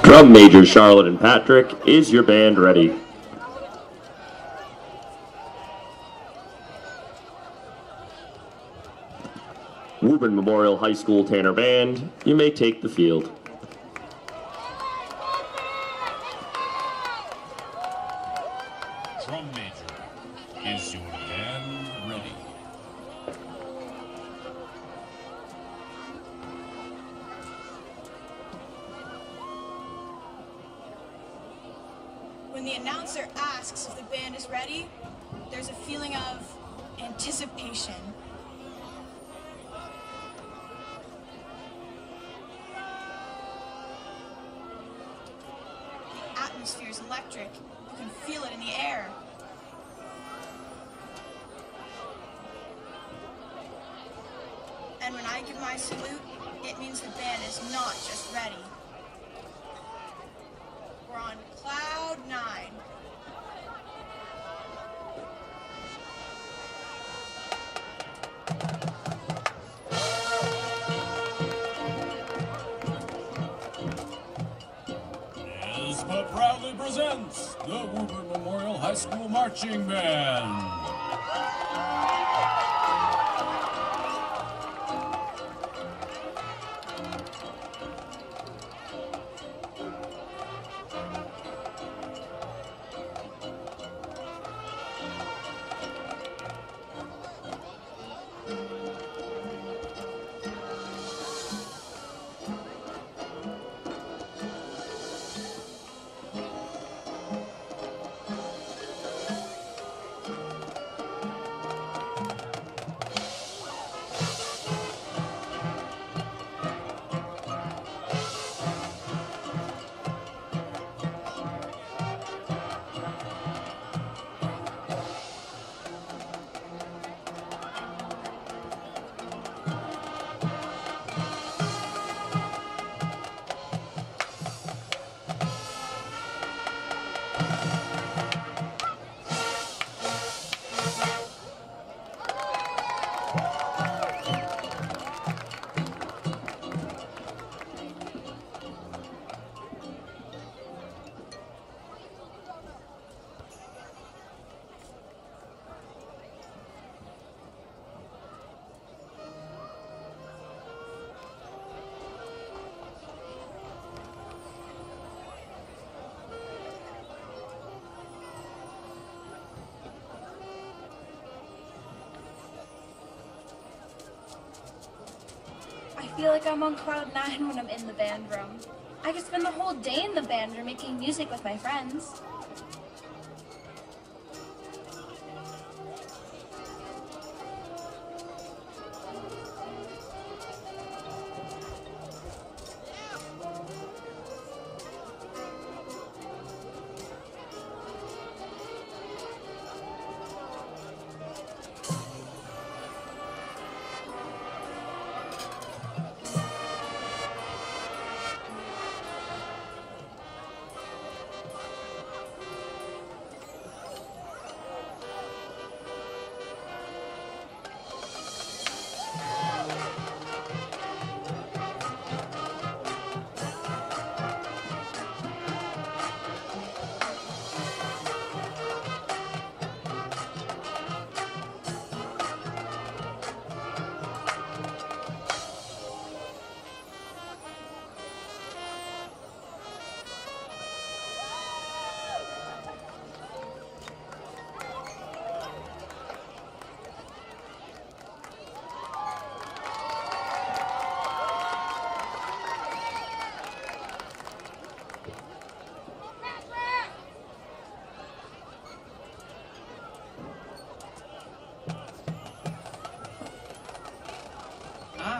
Drum majors Charlotte and Patrick, is your band ready? Woburn Memorial High School Tanner Band, you may take the field. Drum major, is your band ready? When the announcer asks if the band is ready, there's a feeling of anticipation. The atmosphere is electric. You can feel it in the air. And when I give my salute, it means the band is not just ready. We're on cloud 9. ESPA proudly presents the Woburn Memorial High School Marching Band. feel like I'm on cloud 9 when I'm in the band room. I could spend the whole day in the band room making music with my friends.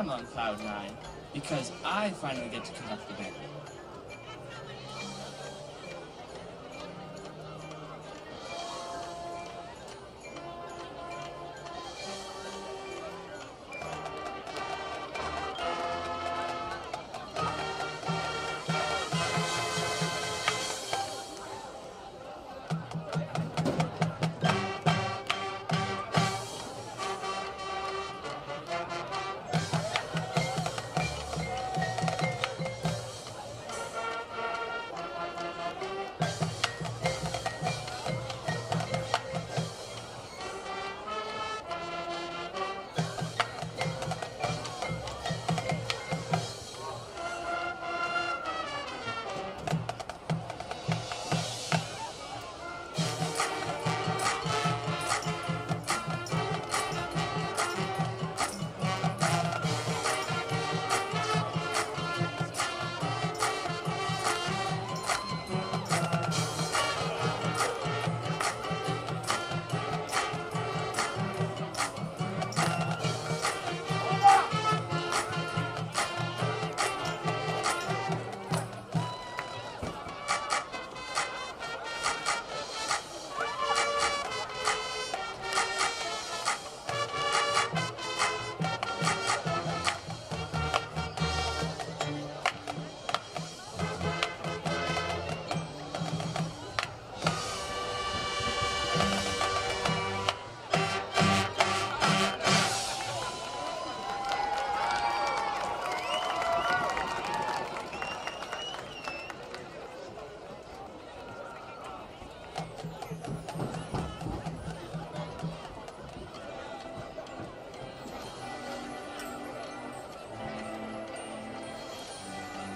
I'm on cloud 9 because I finally get to conduct the band.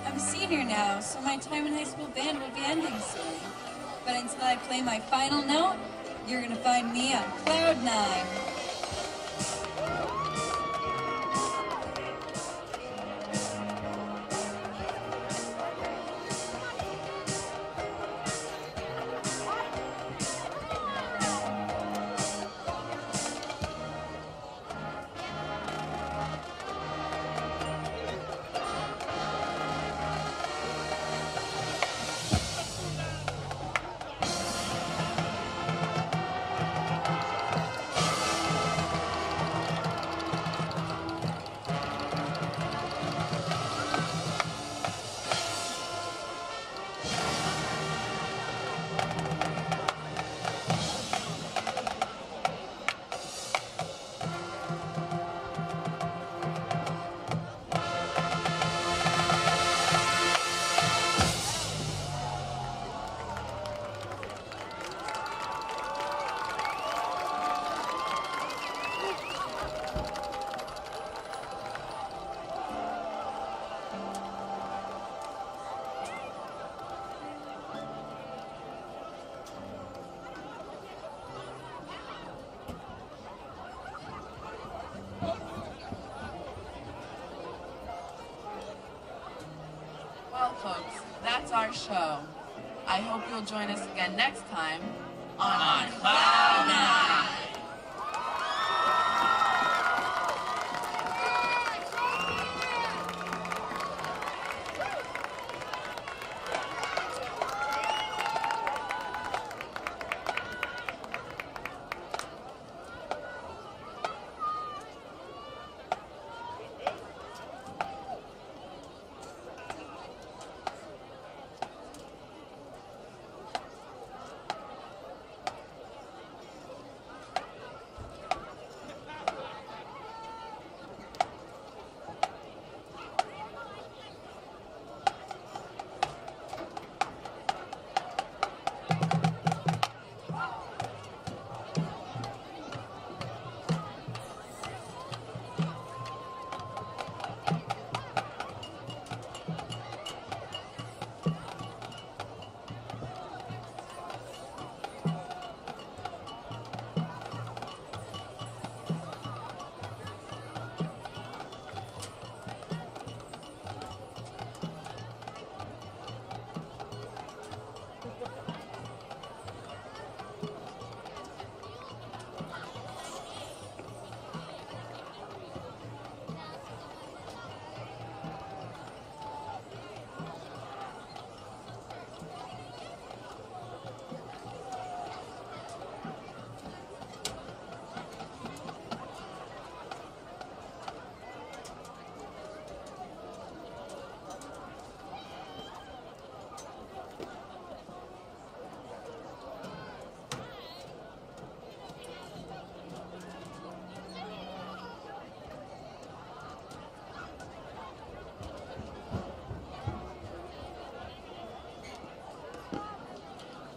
I'm a senior now, so my time in high school band will be ending soon. But until I play my final note, you're gonna find me on cloud 9. that's our show. I hope you'll join us again next time on Cloud 9.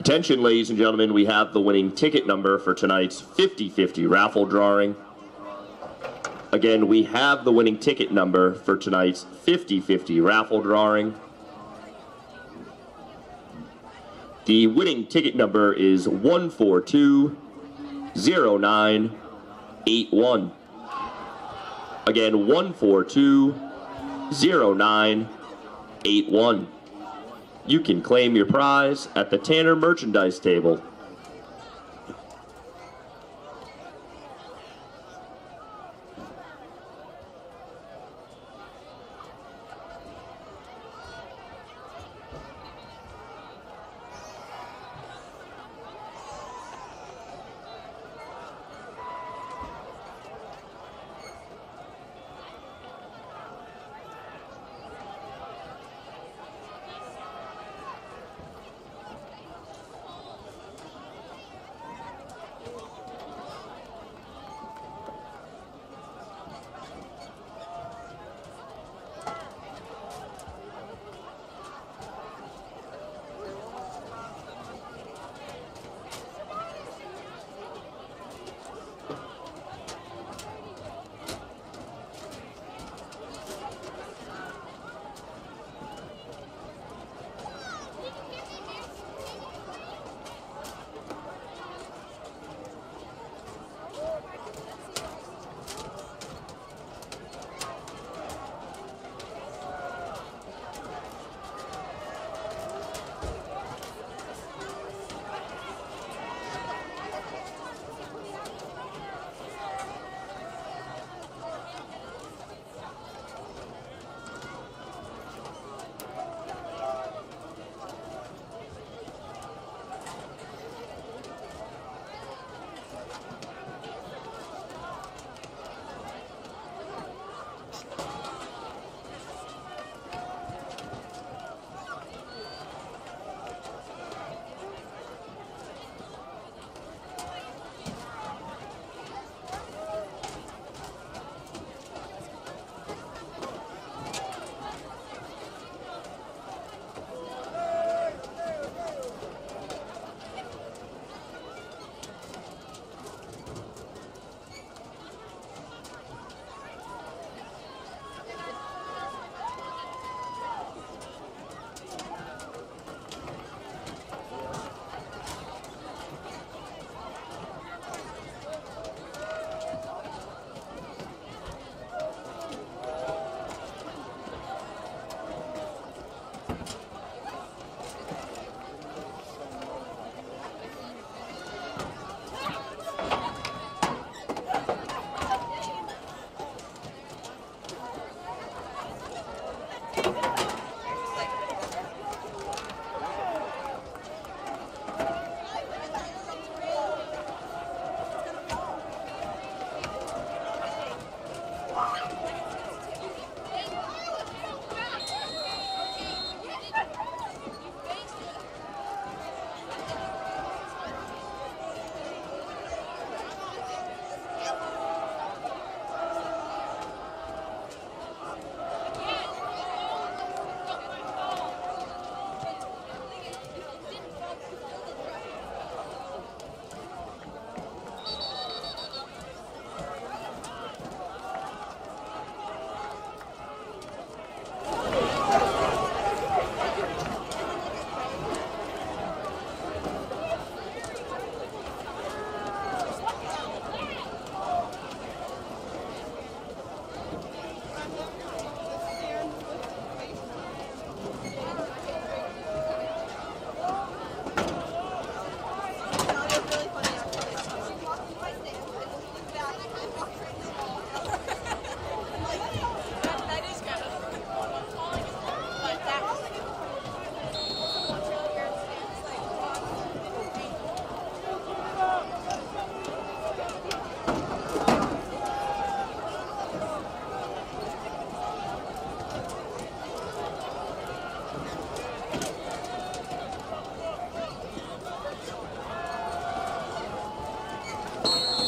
Attention, ladies and gentlemen, we have the winning ticket number for tonight's 50-50 raffle drawing. Again, we have the winning ticket number for tonight's 50-50 raffle drawing. The winning ticket number is 1420981. Again, 1420981. You can claim your prize at the Tanner merchandise table.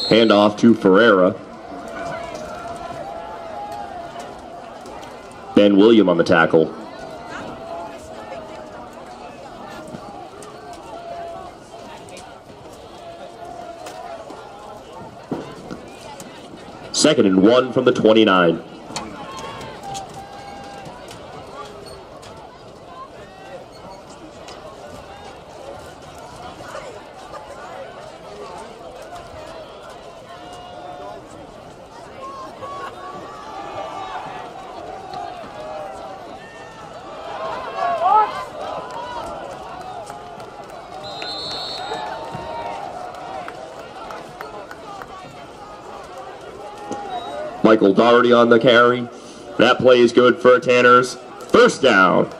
Handoff to Ferreira. Ben William on the tackle. Second and 1 from the 29. Michael Doherty on the carry. That play is good for Tanners. First down.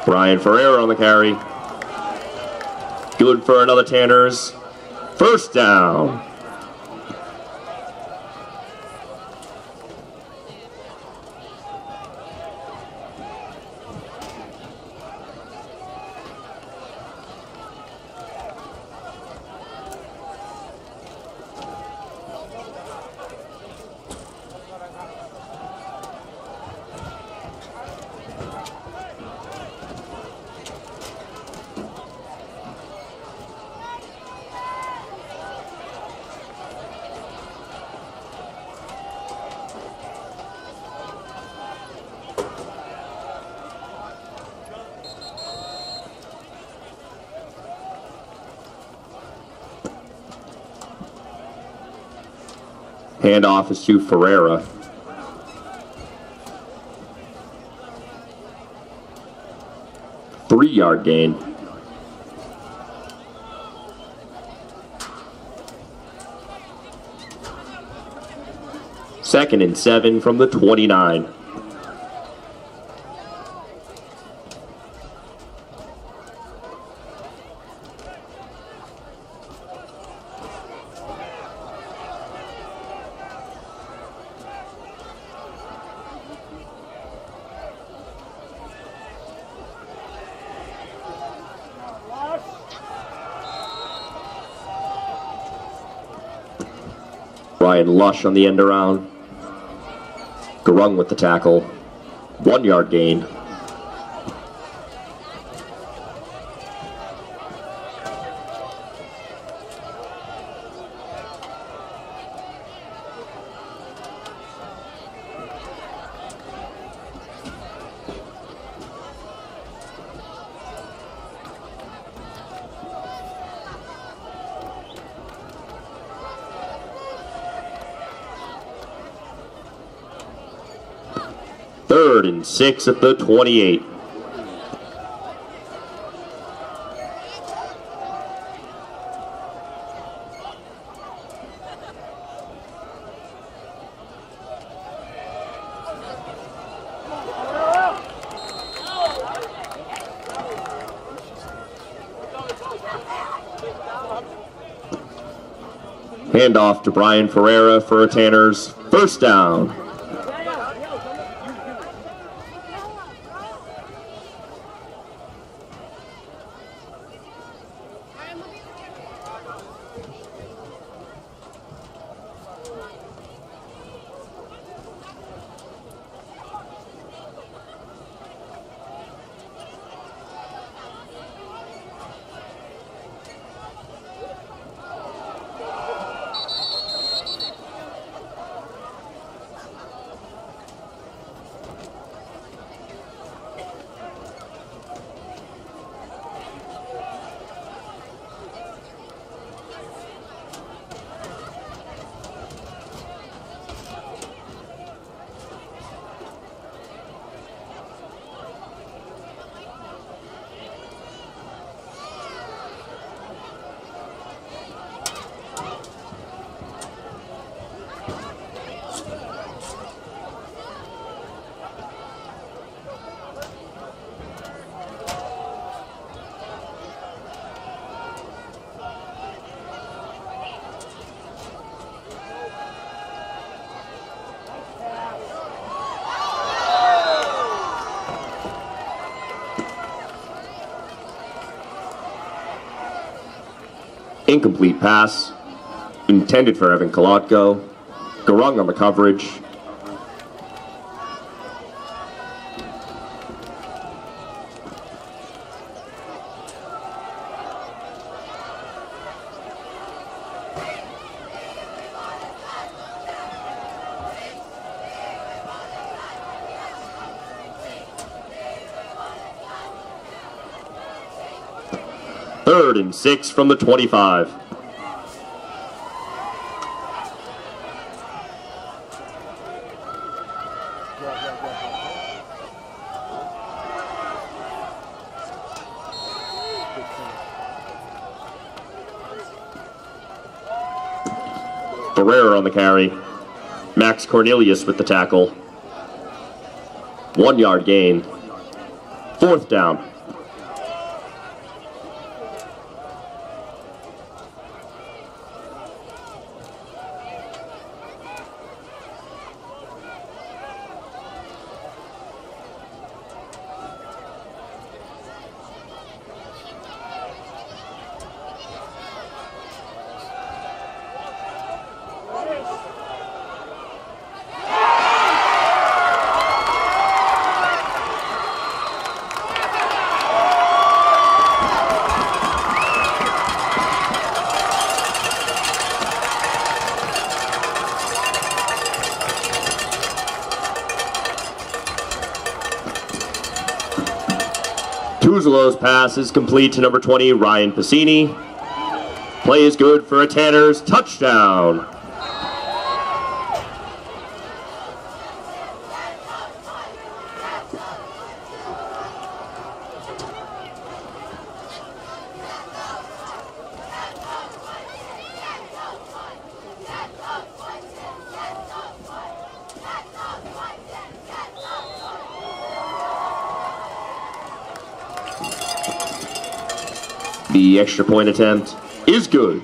Brian Ferreira on the carry. Good for another Tanners. First down. Handoff is to Ferreira. Three-yard gain. Second and 7 from the 29. Ryan Lush on the end around. Garung with the tackle. 1 yard gain. Third and 6 at the 28. Handoff to Brian Ferreira for Tanners. First down. Incomplete pass. Intended for Evan Kolotko. Garung on the coverage. Third and 6 from the 25. Ferrer on the carry. Max Cornelius with the tackle. 1 yard gain. Fourth down. Tuzolo's pass is complete to number 20, Ryan Piscini. Play is good for a Tanner's touchdown. The extra point attempt is good.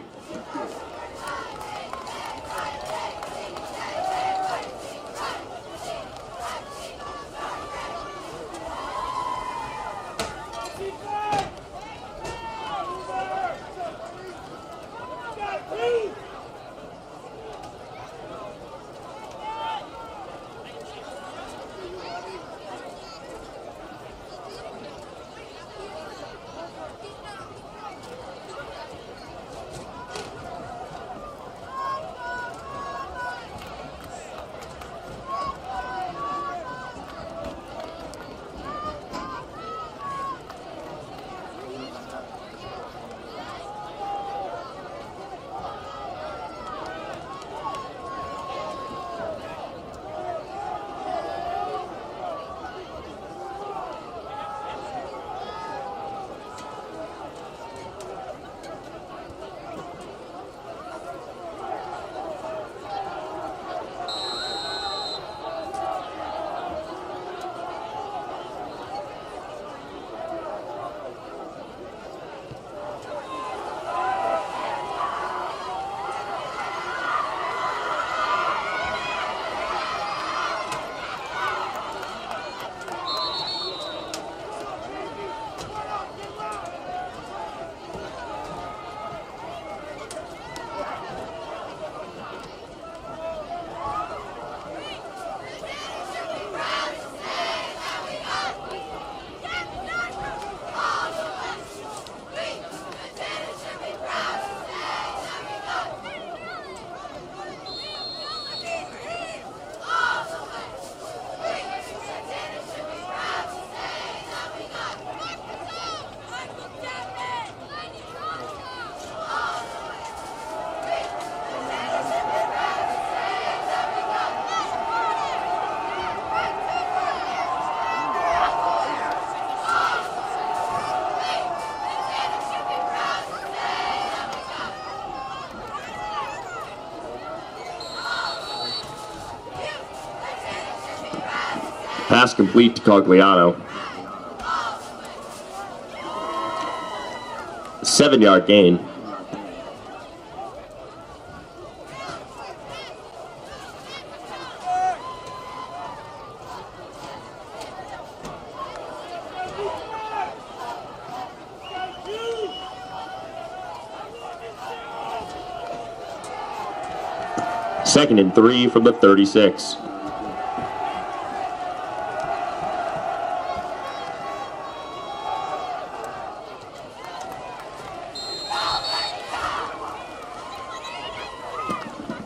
Pass complete to Cogliano. 7-yard gain. Second and 3 from the 36.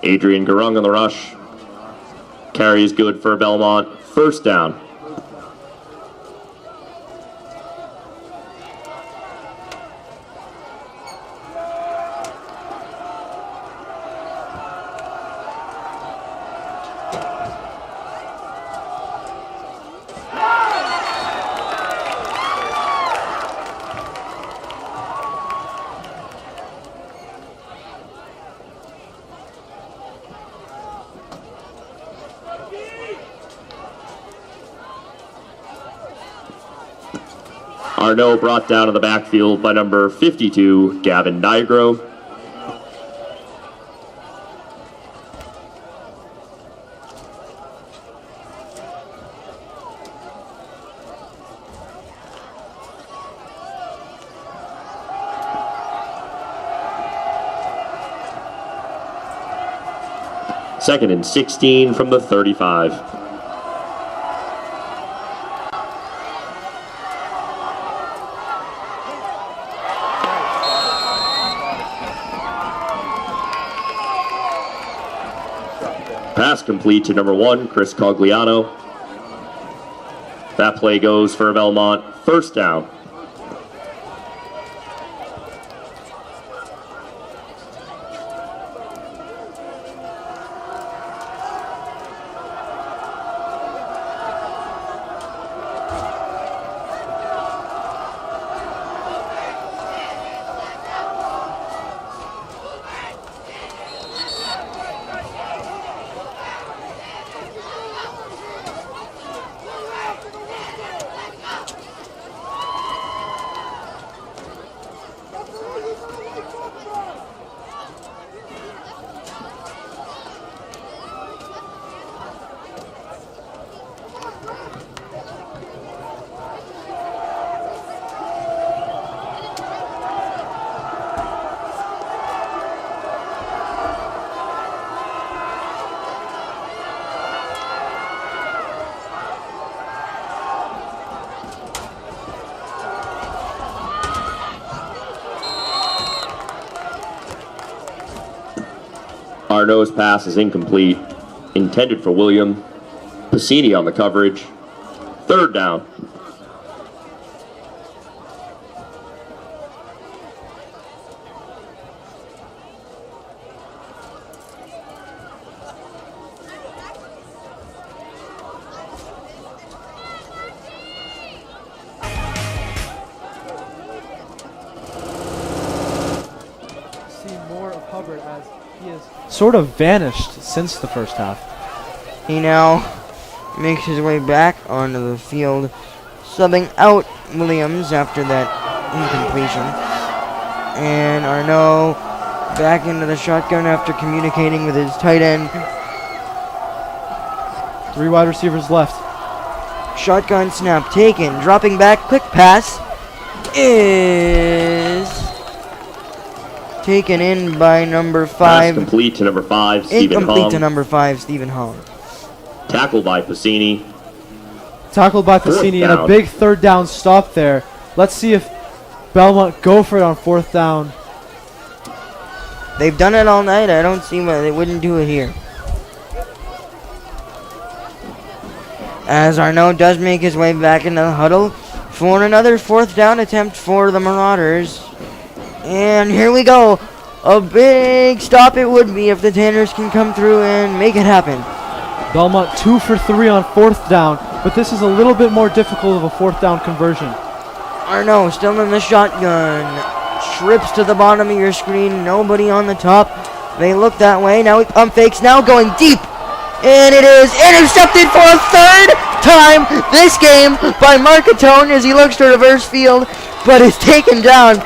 Adrian Garung on the rush. Carry is good for Belmont. First down. Arnaud brought down in the backfield by number 52, Gavin Nigro. Second and 16 from the 35. Pass complete to number 1, Chris Cogliano. That play goes for Belmont. First down. Arnaud's pass is incomplete. Intended for William. Passini on the coverage. Third down. See more of Hubbard as he has sort of vanished since the first half. He now makes his way back onto the field, subbing out Williams after that incompletion. And Arnaud back into the shotgun after communicating with his tight end. 3 wide receivers left. Shotgun snap taken, dropping back, quick pass is taken in by number 5. Pass complete to number 5, Stephen Incomplete Hong. to number 5, Stephen Hong. Tackled by Passini. Tackled by Passini and a big third down stop there. Let's see if Belmont go for it on fourth down. They've done it all night. I don't see why they wouldn't do it here. As Arnaud does make his way back into the huddle for another fourth down attempt for the Marauders. And here we go. A big stop it would be if the Tanners can come through and make it happen. Belmont 2 for 3 on fourth down, but this is a little bit more difficult of a fourth down conversion. Arnaud still in the shotgun. Trips to the bottom of your screen. Nobody on the top. They look that way. Now he pump fakes. Now going deep. And it is intercepted for a third time this game by Marcatone as he looks to reverse field, but is taken down.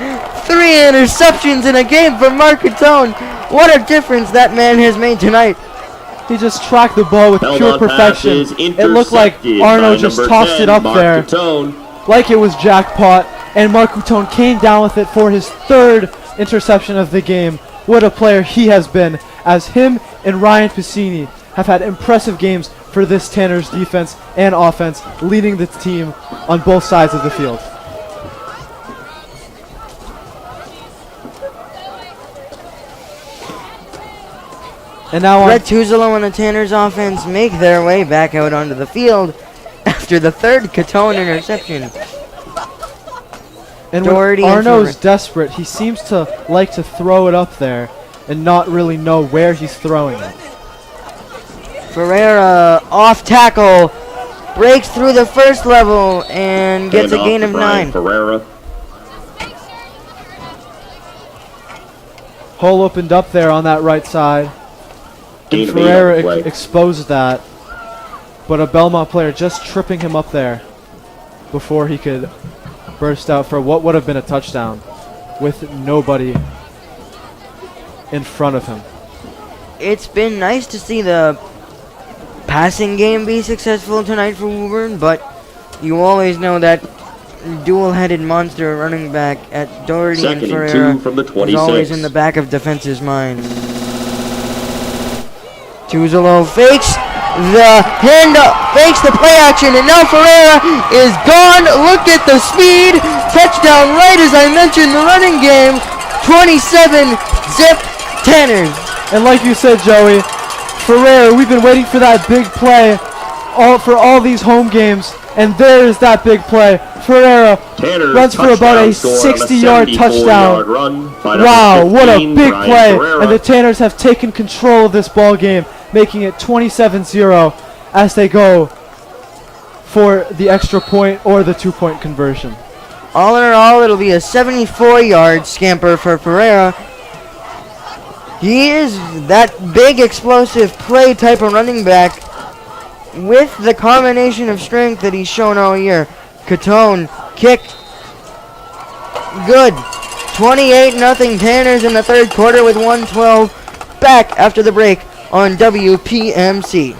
3 interceptions in a game for Marcatone. What a difference that man has made tonight. He just tracked the ball with pure perfection. It looked like Arnaud just tossed it up there like it was jackpot, and Marcatone came down with it for his third interception of the game. What a player he has been, as him and Ryan Piscini have had impressive games for this Tanner's defense and offense, leading the team on both sides of the field. And now Brett Tuzolo and the Tanner's offense make their way back out onto the field after the third Catone interception. And Doherty when and Arno's desperate, he seems to like to throw it up there and not really know where he's throwing it. Ferreira off tackle, breaks through the first level and gets a gain of 9. Ferreira. Hole opened up there on that right side. Gain And of 8 Ferreira on the play. exposed that, but a Belmont player just tripping him up there before he could burst out for what would have been a touchdown with nobody in front of him. It's been nice to see the passing game be successful tonight for Woburn, but you always know that dual-headed monster running back at Doherty and Second and Ferreira 2 from the is 26. always in the back of defense's minds. Tuzolo fakes the handoff, fakes the play action, and now Ferreira is gone. Look at the speed. Touchdown right as I mentioned the running game. 27 zip Tanners. And like you said, Joey, Ferreira, we've been waiting for that big play for all these home games, and there is that big play. Ferreira Tanner runs for about a touchdown score on a 60-yard 74-yard touchdown. run by number Wow, what a 15, big Brian play. Ferreira. And the Tanners have taken control of this ball game, making it 27-0 as they go for the extra point or the 2-point conversion. All in all, it'll be a 74-yard scamper for Ferreira. He is that big, explosive play type of running back with the combination of strength that he's shown all year. Catone, kick, good. 28-0 Tanners in the third quarter with 1:12 back after the break on WPMC.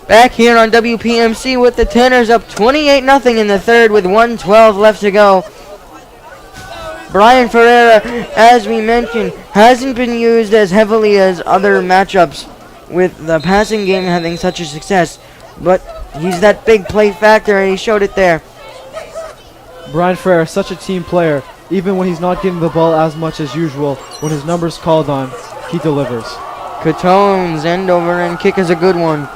Back here on WPMC with the Tanners up 28-0 in the third with 1:12 left to go. Brian Ferreira, as we mentioned, hasn't been used as heavily as other matchups with the passing game having such a success, but he's that big play factor and he showed it there. Brian Ferreira, such a team player. Even when he's not getting the ball as much as usual, when his number's called on, he delivers. Catone's end over end kick is a good one.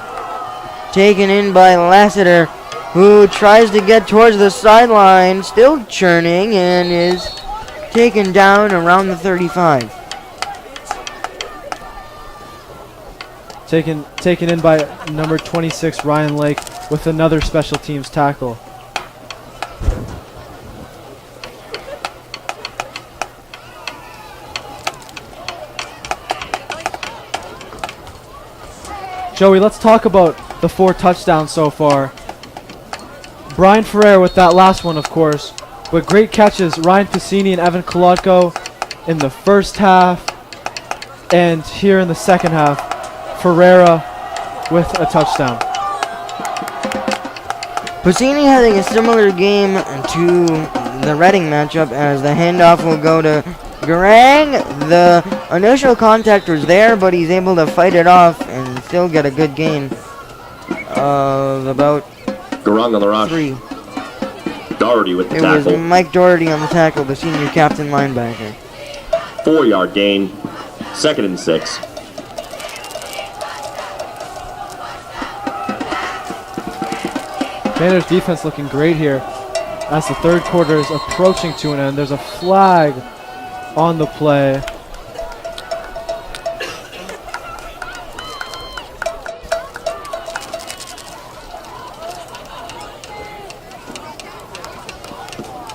Taken in by Lassiter, who tries to get towards the sideline, still churning, and is taken down around the 35. Taken in by number 26, Ryan Lake, with another special teams tackle. Joey, let's talk about the 4 touchdowns so far. Brian Ferreira with that last one, of course, but great catches. Ryan Piscini and Evan Kolotko in the first half, and here in the second half, Ferreira with a touchdown. Piscini having a similar game to the Reading matchup as the handoff will go to Garang. The initial contact was there, but he's able to fight it off and still get a good gain of about Garang on the rush. 3. Doherty with the It tackle. was Mike Doherty on the tackle, the senior captain linebacker. 4-yard gain. 2nd and 6. Tanner's defense looking great here as the third quarter is approaching to an end. There's a flag on the play.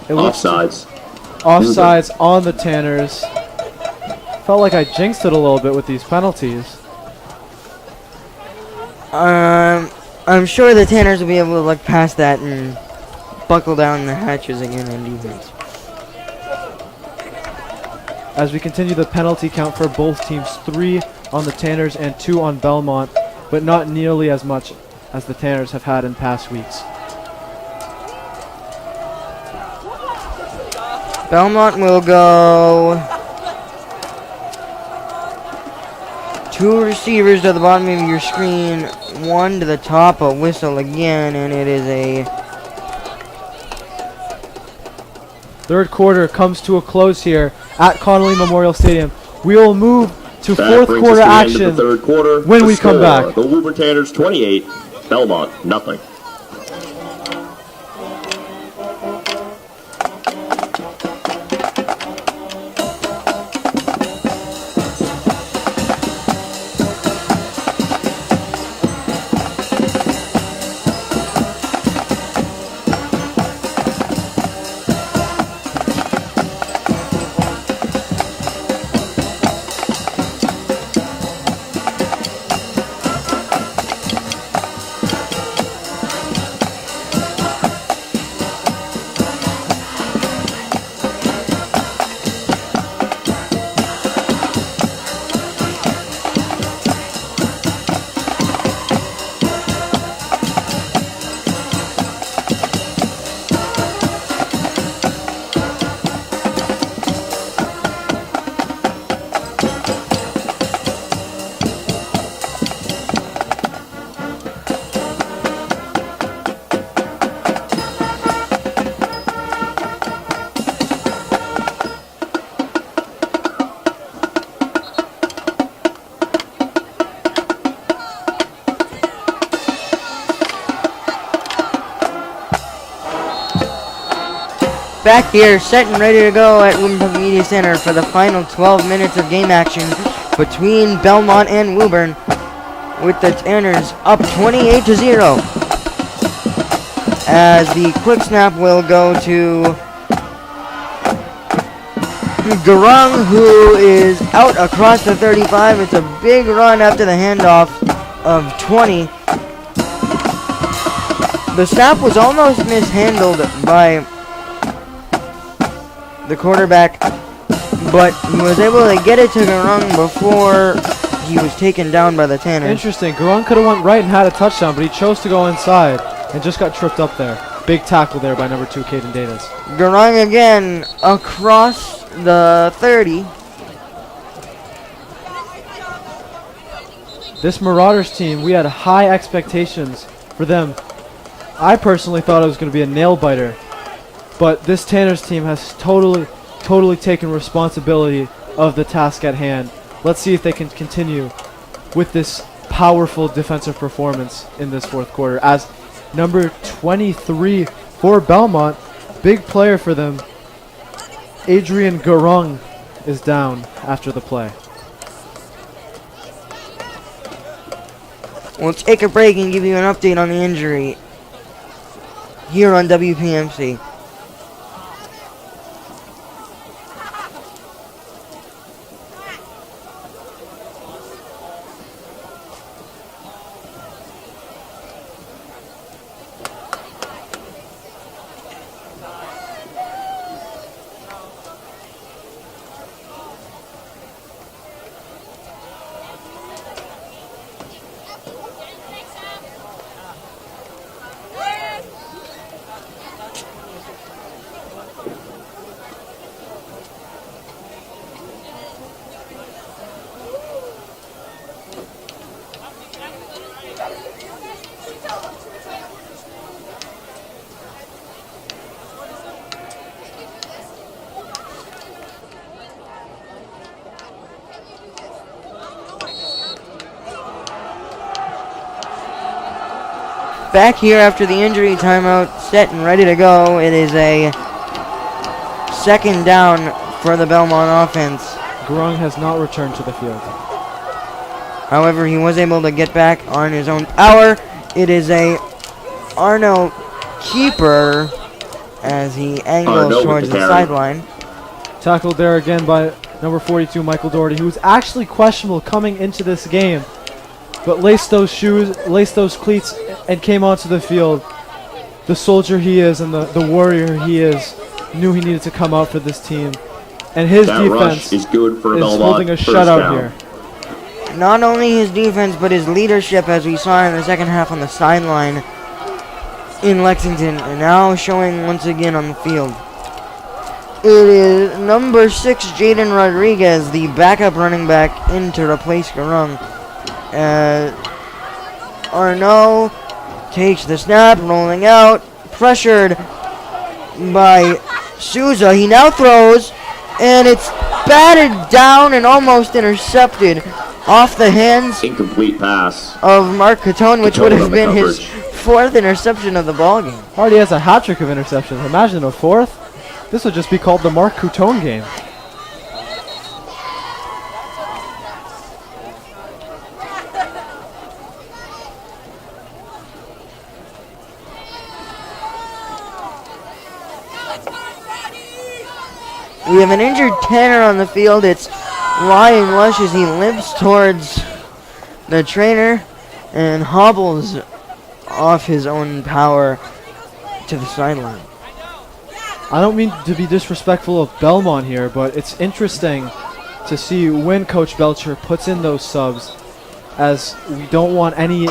It looks Offsides. offsides on the Tanners. Felt like I jinxed it a little bit with these penalties. I'm sure the Tanners will be able to look past that and buckle down the hatches again on defense. As we continue the penalty count for both teams, 3 on the Tanners and 2 on Belmont, but not nearly as much as the Tanners have had in past weeks. Belmont will go 2 receivers to the bottom of your screen, 1 to the top, a whistle again, and it is a Third quarter comes to a close here at Connolly Memorial Stadium. We will move to That fourth brings quarter us to the end action of the third quarter. when The we come score, back. The Woburn Tanners 28, Belmont nothing. back here, set and ready to go at Woburn Public Media Center for the final 12 minutes of game action between Belmont and Woburn, with the Tanners up 28-0. As the quick snap will go to Garung, who is out across the 35. It's a big run after the handoff of 20. The snap was almost mishandled by the quarterback, but he was able to get it to Garung before he was taken down by the Tanners. Interesting. Garung could have went right and had a touchdown, but he chose to go inside and just got tripped up there. Big tackle there by number 2, Caden Davis. Garung again across the 30. This Marauders team, we had high expectations for them. I personally thought it was going to be a nail-biter, but this Tanners team has totally taken responsibility of the task at hand. Let's see if they can continue with this powerful defensive performance in this fourth quarter, as number 23 for Belmont, big player for them, Adrian Garung, is down after the play. We'll take a break and give you an update on the injury here on WPMC. Back here after the injury timeout, set and ready to go. It is a second down for the Belmont offense. Garung has not returned to the field. However, he was able to get back on his own power. It is a Arno keeper as he angles with towards the the carry. sideline. Tackled there again by number 42, Michael Doherty, who was actually questionable coming into this game, but laced those shoes, laced those cleats, and came onto the field. The soldier he is and the warrior he is knew he needed to come out for this team. And his That defense rush is good for is Belmont. holding a First shutout down. here. Not only his defense, but his leadership, as we saw in the second half on the sideline in Lexington, and now showing once again on the field. It is number 6, Jaden Rodriguez, the backup running back, in to replace Garung. Arnaud takes the snap, rolling out, pressured by Souza. He now throws, and it's batted down and almost intercepted off the hands Incomplete pass. of Mark Catone, which would Catone have on the been his coverage. 4th interception of the ballgame. Already has a hat trick of interceptions. Imagine a 4th. This would just be called the Mark Coutone game. We have an injured Tanner on the field. It's Ryan Lush as he limps towards the trainer and hobbles off his own power to the sideline. I don't mean to be disrespectful of Belmont here, but it's interesting to see when Coach Belcher puts in those subs, as we don't want any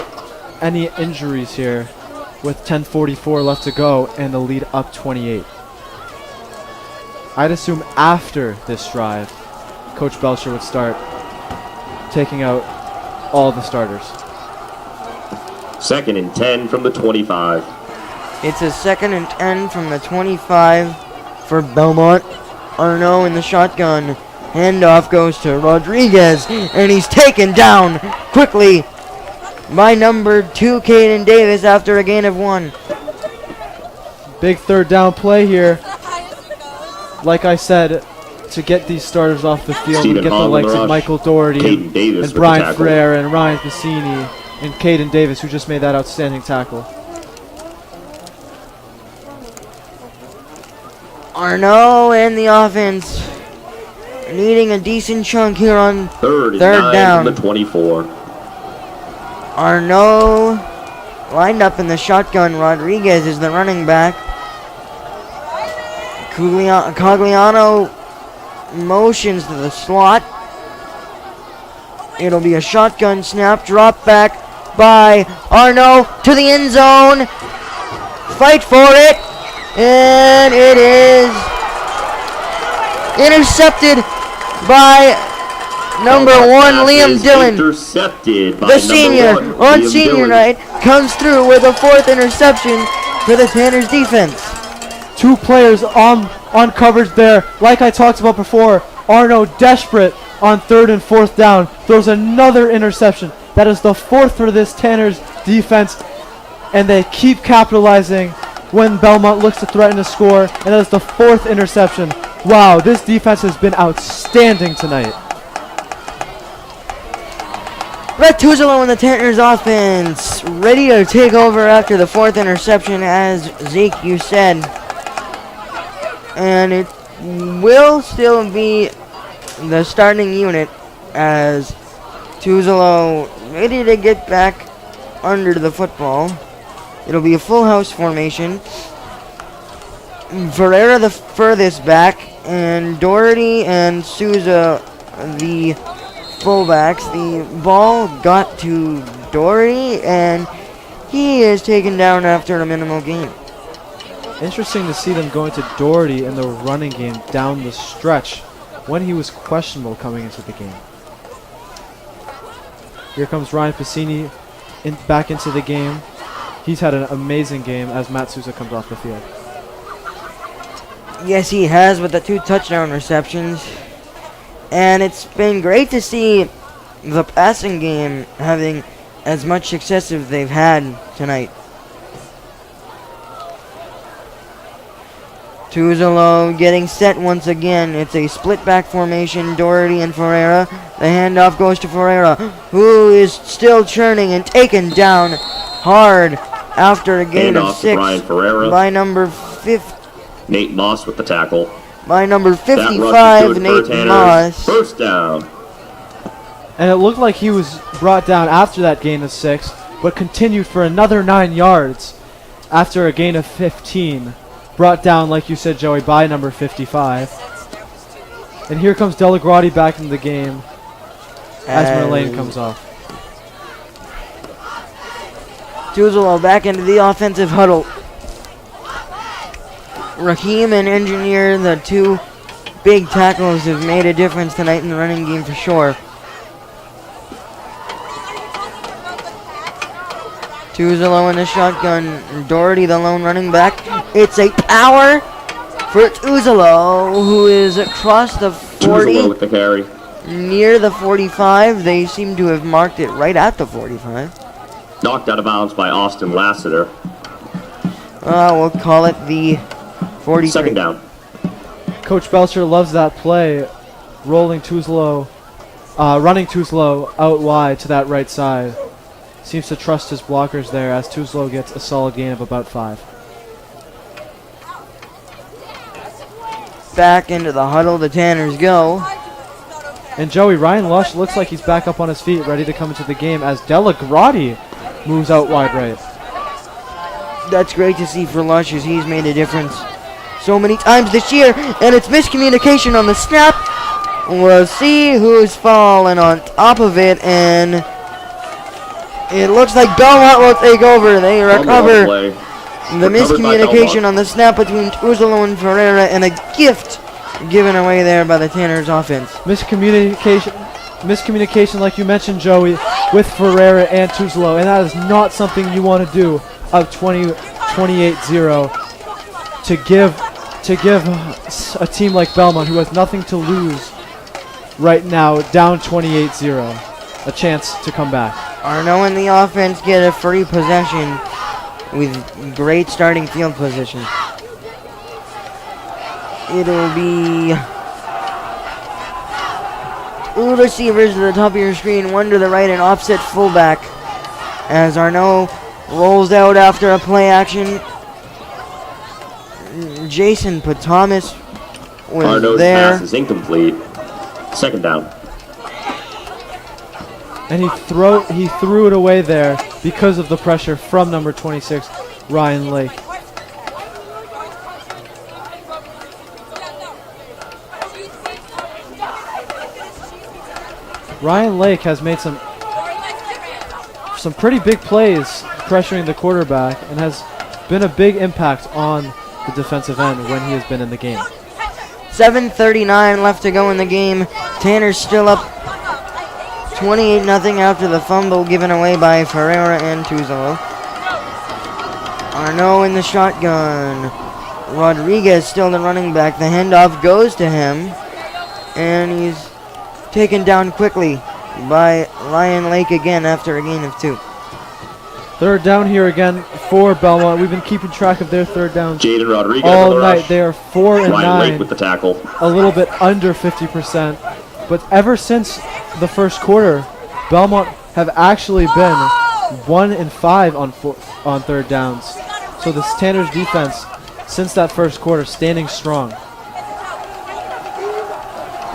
injuries here with 10:44 left to go and the lead up 28. I'd assume after this drive, Coach Belcher would start taking out all the starters. 2nd and 10 from the 25. It's a 2nd and 10 from the 25 for Belmont. Arnaud in the shotgun. Handoff goes to Rodriguez, and he's taken down quickly by number 2, Caden Davis, after a gain of 1. Big 3rd down play here. Like I said, to get these starters off the field Stephen and get the Hall on likes the of rush. Michael Doherty Caden Davis and with the Brian tackle. Frere and Ryan Piscini and Caden Davis, who just made that outstanding tackle. Arnaud and the offense needing a decent chunk here on 3rd and 9 down. from the 24. Arnaud lined up in the shotgun. Rodriguez is the running back. Cogliano motions to the slot. It'll be a shotgun snap, drop back by Arnaud to the end zone. Fight for it, and it is intercepted by number 1, Liam Dillon. Intercepted by The number senior 1, on Liam senior Dillon. night comes through with a 4th interception for the Tanners defense. 2 players on coverage there. Like I talked about before, Arnaud desperate on 3rd and 4th down. Throws another interception. That is the 4th for this Tanners defense. And they keep capitalizing when Belmont looks to threaten a score. And that is the 4th interception. Wow, this defense has been outstanding tonight. Brett Tuzolo in the Tanners offense, ready to take over after the 4th interception, as Zeke, you said. And it will still be the starting unit, as Tuzolo ready to get back under the football. It'll be a full house formation. Ferreira the furthest back, and Doherty and Souza the fullbacks. The ball got to Doherty, and he is taken down after a minimal gain. Interesting to see them going to Doherty in the running game down the stretch when he was questionable coming into the game. Here comes Ryan Piscini back into the game. He's had an amazing game as Matt Souza comes off the field. Yes, he has, with the 2 touchdown receptions. And it's been great to see the passing game having as much success as they've had tonight. Tuzolo getting set once again. It's a split back formation, Doherty and Ferreira. The handoff goes to Ferreira, who is still churning and taken down hard after a gain of Handoff to 6 Brian Ferreira. by number 15. Nate Moss with the tackle. By number That rush is 55, good for Nate Tanner's Moss. first down. And it looked like he was brought down after that gain of 6, but continued for another 9 yards after a gain of 15. Brought down, like you said, Joey, by number 55. And here comes Delagrati back into the game as Merlane comes off. Tuzolo back into the offensive huddle. Raheem and Engineer, the two big tackles, have made a difference tonight in the running game for sure. Tuzolo in the shotgun. Doherty, the lone running back. It's a power for Tuzolo, who is across the 40. Tuzolo with the carry. Near the 45. They seem to have marked it right at the 45. Knocked out of bounds by Austin Lassiter. We'll call it the 43. Second down. Coach Belcher loves that play, rolling Tuzolo, running Tuzolo out wide to that right side. Seems to trust his blockers there as Tuzolo gets a solid gain of about 5. Back into the huddle, the Tanners go. And Joey, Ryan Lush looks like he's back up on his feet, ready to come into the game as Delagrati moves out wide right. That's great to see for Lush as he's made a difference so many times this year. And it's miscommunication on the snap. We'll see who's falling on top of it, and it looks like Belmont will take over. They recover the miscommunication on the snap between Tuzolo and Ferreira, and a gift given away there by the Tanners offense. Miscommunication, like you mentioned, Joey, with Ferreira and Tuzolo, and that is not something you want to do up 28-0 to give a team like Belmont, who has nothing to lose right now, down 28-0, a chance to come back. Arno and the offense get a free possession with great starting field position. It'll be two receivers to the top of your screen, one to the right, and offset fullback as Arno rolls out after a play action. Jason Patamas was Arno's there. pass is incomplete. Second down. And he threw it away there because of the pressure from number 26, Ryan Lake. Ryan Lake has made some pretty big plays pressuring the quarterback and has been a big impact on the defensive end when he has been in the game. 7:39 left to go in the game. Tanner's still up 28-0 after the fumble given away by Ferreira and Tuzolo. Arno in the shotgun. Rodriguez still the running back. The handoff goes to him, and he's taken down quickly by Ryan Lake again after a gain of 2. Third down here again for Belmont. We've been keeping track of their third downs Jaden Rodriguez all on the night. rush. They are 4 and Ryan 9, Lake with the tackle. a little bit under 50%. But ever since the first quarter, Belmont have actually been 1 and 5 on third downs. So the Tanner's defense, since that first quarter, standing strong.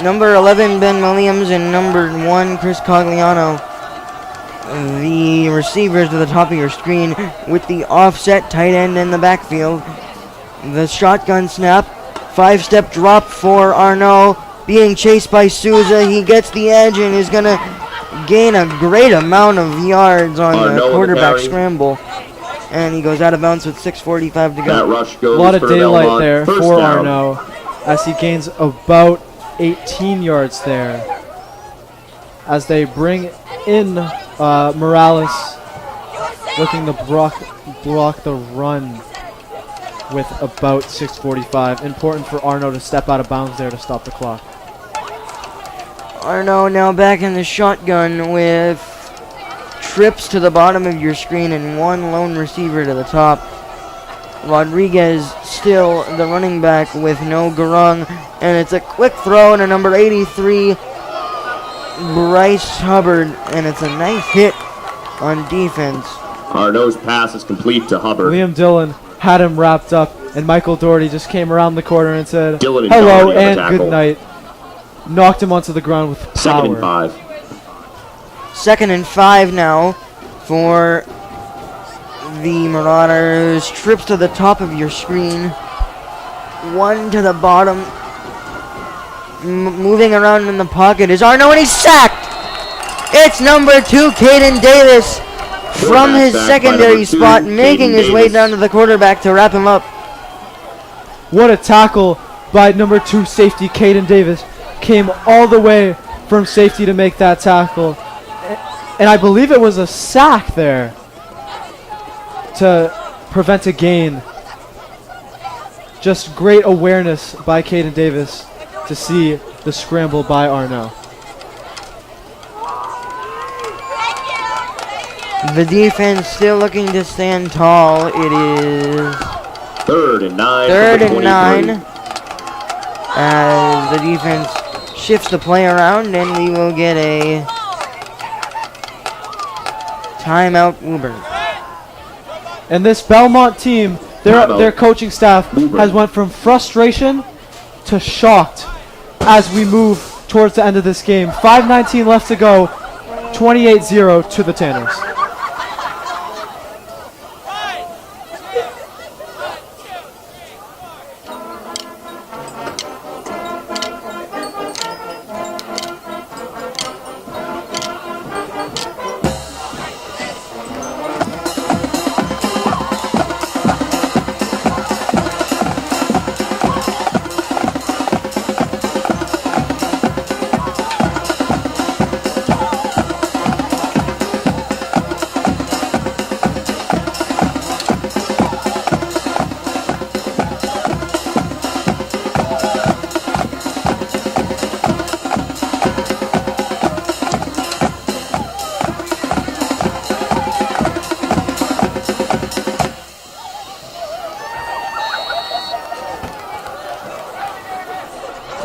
Number 11, Ben Williams, and number 1, Chris Cogliano. The receivers to the top of your screen with the offset tight end in the backfield. The shotgun snap. 5-step drop for Arno. Being chased by Souza. He gets the edge and is going to gain a great amount of yards on the quarterback scramble. And he goes out of bounds with 6:45 to go. That rush goes A lot of for daylight Belmont. there First for down. Arno as he gains about 18 yards there. As they bring in Morales, looking to block the run with about 6:45. Important for Arno to step out of bounds there to stop the clock. Arno now back in the shotgun with trips to the bottom of your screen and one lone receiver to the top. Rodriguez still the running back with no Garung, and it's a quick throw to number 83, Bryce Hubbard, and it's a nice hit on defense. Arno's pass is complete to Hubbard. Liam Dillon had him wrapped up And Michael Doherty just came around the corner and said, Dylan and hello Doherty on the and tackle. good night. Knocked him onto the ground with power. 2nd and 5. 2nd and 5 now for the Marauders. Trips to the top of your screen. 1 to the bottom. Moving around in the pocket is Arno, and he's sacked! It's number 2, Caden Davis, from his secondary spot, making his way down to the quarterback to wrap him up. What a tackle by number 2 safety Caden Davis. Came all the way from safety to make that tackle. And I believe it was a sack there to prevent a gain. Just great awareness by Caden Davis to see the scramble by Arno. The defense still looking to stand tall. It is 3rd and 9. 3rd and 9 as the defense shifts the play around, and we will get a timeout, Woburn. And this Belmont team, their coaching staff has went from frustration to shocked as we move towards the end of this game. 5:19 left to go, 28-0 to the Tanners.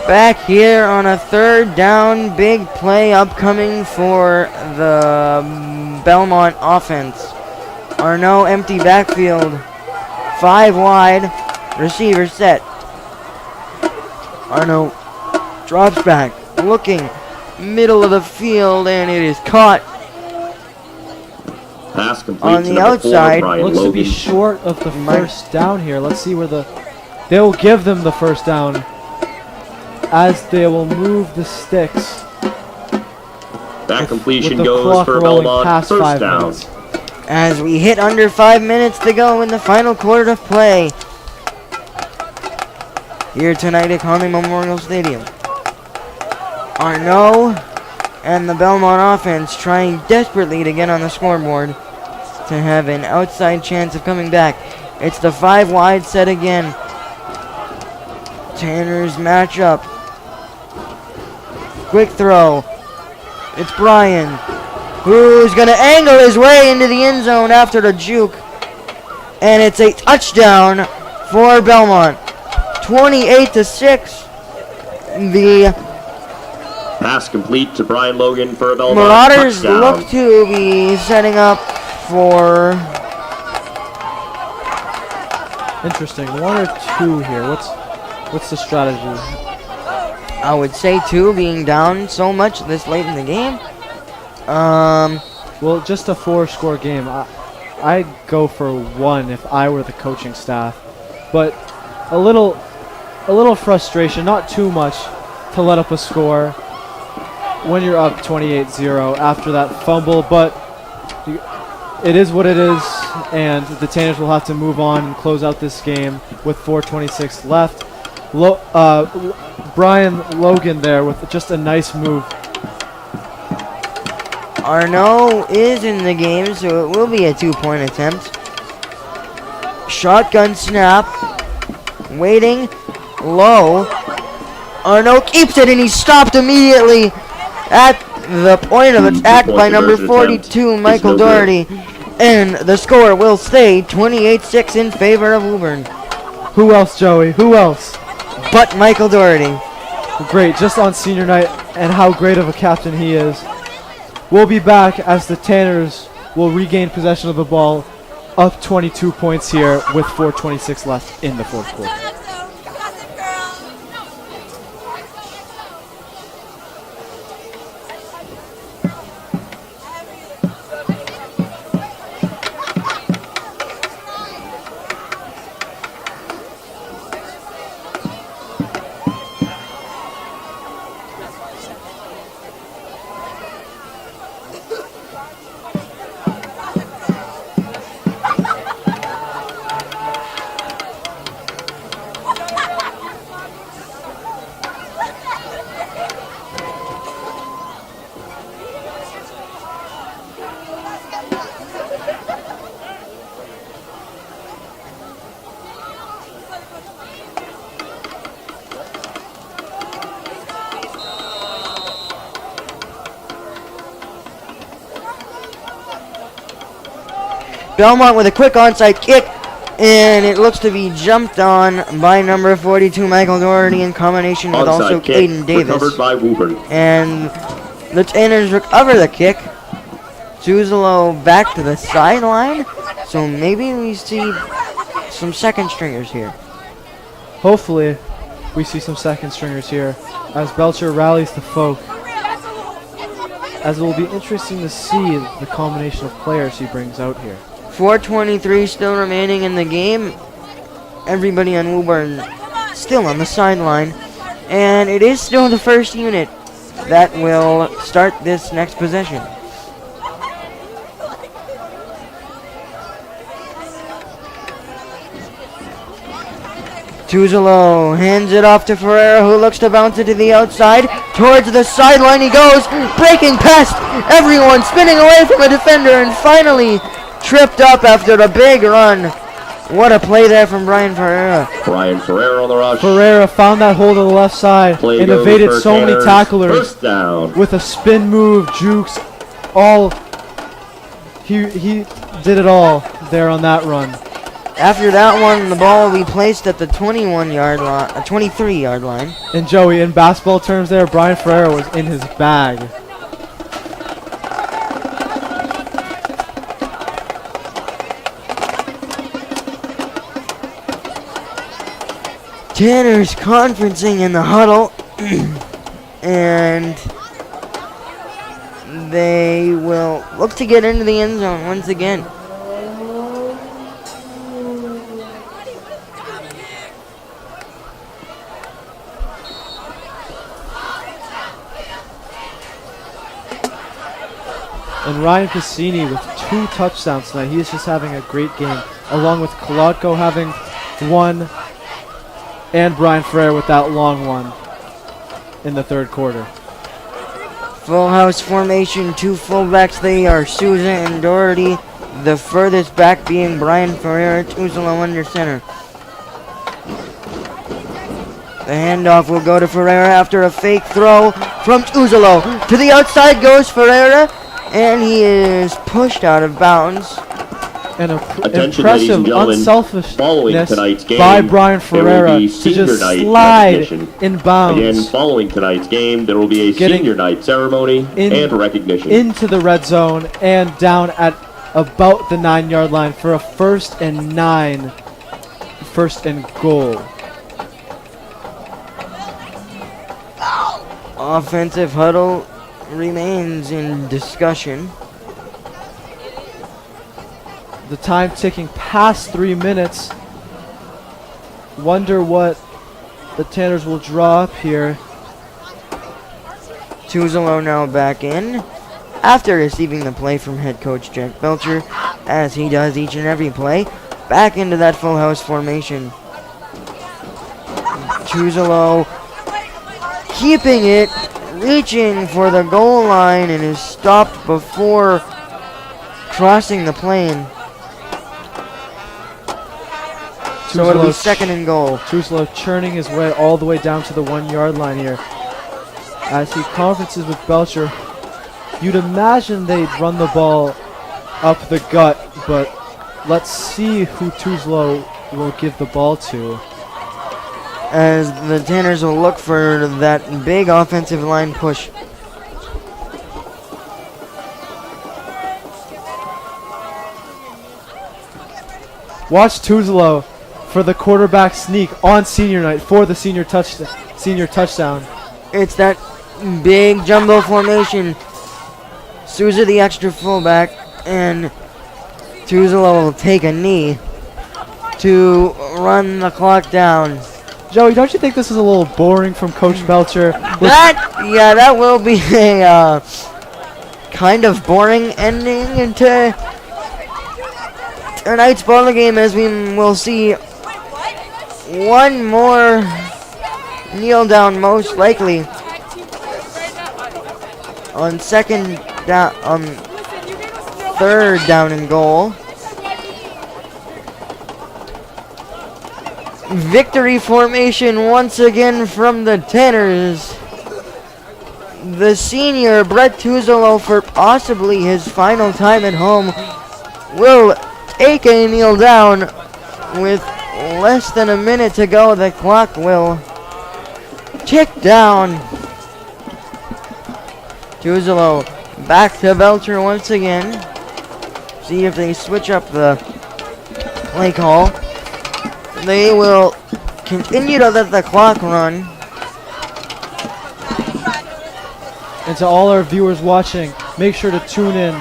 Back here on a 3rd down, big play upcoming for the Belmont offense. Arno empty backfield, 5 wide, receiver set. Arno drops back, looking, middle of the field, and it is caught Pass complete on to the number 4, outside. Brian Looks to be Logan. short of the first down here. Let's see where they will give them the first down as they will move the sticks. That completion with the goes clock for rolling Belmont. past 1st 5 down. minutes. As we hit under 5 minutes to go in the final quarter of play here tonight at Connolly Memorial Stadium. Arno and the Belmont offense trying desperately to get on the scoreboard to have an outside chance of coming back. It's the 5 wide set again. Tanner's matchup. Quick throw. It's Brian, who's going to angle his way into the end zone after the juke. And it's a touchdown for Belmont. 28-6. The Pass complete to Brian Logan for a Belmont Marauders touchdown. look to be setting up for... Interesting. 1 or 2 here. What's the strategy? I would say 2, being down so much this late in the game. Well, just a 4-score game. I'd go for 1 if I were the coaching staff, but a little frustration, not too much, to let up a score when you're up 28-0 after that fumble. But it is what it is, and the Tanners will have to move on and close out this game with 4:26 left. Brian Logan there with just a nice move. Arno is in the game, so it will be a 2-point attempt. Shotgun snap. Waiting. Low. Arno keeps it, and he's stopped immediately at the point of attack by number 42, Michael Doherty. And the score will stay 28-6 in favor of Woburn. Who else, Joey? Who else? But Michael Doherty. Great, just on senior night, and how great of a captain he is. We'll be back as the Tanners will regain possession of the ball up 22 points here with 4:26 left in the fourth quarter. Belmont with a quick onside kick, and it looks to be jumped on by number 42, Michael Doherty, in combination with also Onside kick Caden Davis. recovered by Woburn. And the Tanners recover the kick. Tuzolo back to the sideline, so maybe we see some second stringers here. Hopefully, we see some second stringers here as Belcher rallies the folk. As it will be interesting to see the combination of players he brings out here. 4:23 still remaining in the game. Everybody on Woburn still on the sideline. And it is still the first unit that will start this next possession. Tuzolo hands it off to Ferreira, who looks to bounce it to the outside. Towards the sideline he goes, breaking past everyone, spinning away from a defender, and finally tripped up after a big run. What a play there from Brian Ferreira. Brian Ferreira on the rush. Ferreira found that hole to the left side Play and goes evaded for so many Tanners. tacklers First down. with a spin move, jukes, all. He did it all there on that run. After that one, the ball will be placed at the 21-yard line, 23-yard line. And Joey, in basketball terms there, Brian Ferreira was in his bag. Tanner's conferencing in the huddle, and they will look to get into the end zone once again. And Ryan Cassini with 2 touchdowns tonight. He is just having a great game, along with Kolodko having 1, and Brian Ferreira with that long one in the third quarter. Full house formation, 2 fullbacks. They are Souza and Doherty. The furthest back being Brian Ferreira, Tuzolo under center. The handoff will go to Ferreira after a fake throw from Tuzolo. To the outside goes Ferreira, and he is pushed out of bounds. And Attention, ladies and impressive gentlemen, following unselfishness tonight's game, by Brian there will Ferreira be to senior just night slide recognition. in bounds Again, following tonight's game, there will be a Getting senior night ceremony and recognition. into the red zone and down at about the 9-yard line for a 1st and 9, 1st and goal. Offensive huddle remains in discussion. The time ticking past 3 minutes. Wonder what the Tanners will draw up here. Tuzolo now back in after receiving the play from head coach Jack Belcher, as he does each and every play. Back into that full house formation. Tuzolo keeping it, reaching for the goal line, and is stopped before crossing the plane. So it'll be 2nd and goal. Tuzolo churning his way all the way down to the 1-yard line here. As he conferences with Belcher, you'd imagine they'd run the ball up the gut, but let's see who Tuzolo will give the ball to. As the Tanners will look for that big offensive line push. Watch Tuzlo for the quarterback sneak on senior night for the senior touchdown. It's that big jumbo formation. Souza the extra fullback, and Tuzlo will take a knee to run the clock down. Joey, don't you think this is a little boring from Coach Belcher? That will be a kind of boring ending into tonight's ball game, as we will see one more kneel down, most likely on third down and goal. Victory formation once again from the Tanners. The senior, Brett Tuzolo, for possibly his final time at home, will take a kneel down with less than a minute to go. The clock will tick down. Tuzolo back to Belcher once again. See if they switch up the play call. They will continue to let the clock run. And to all our viewers watching, make sure to tune in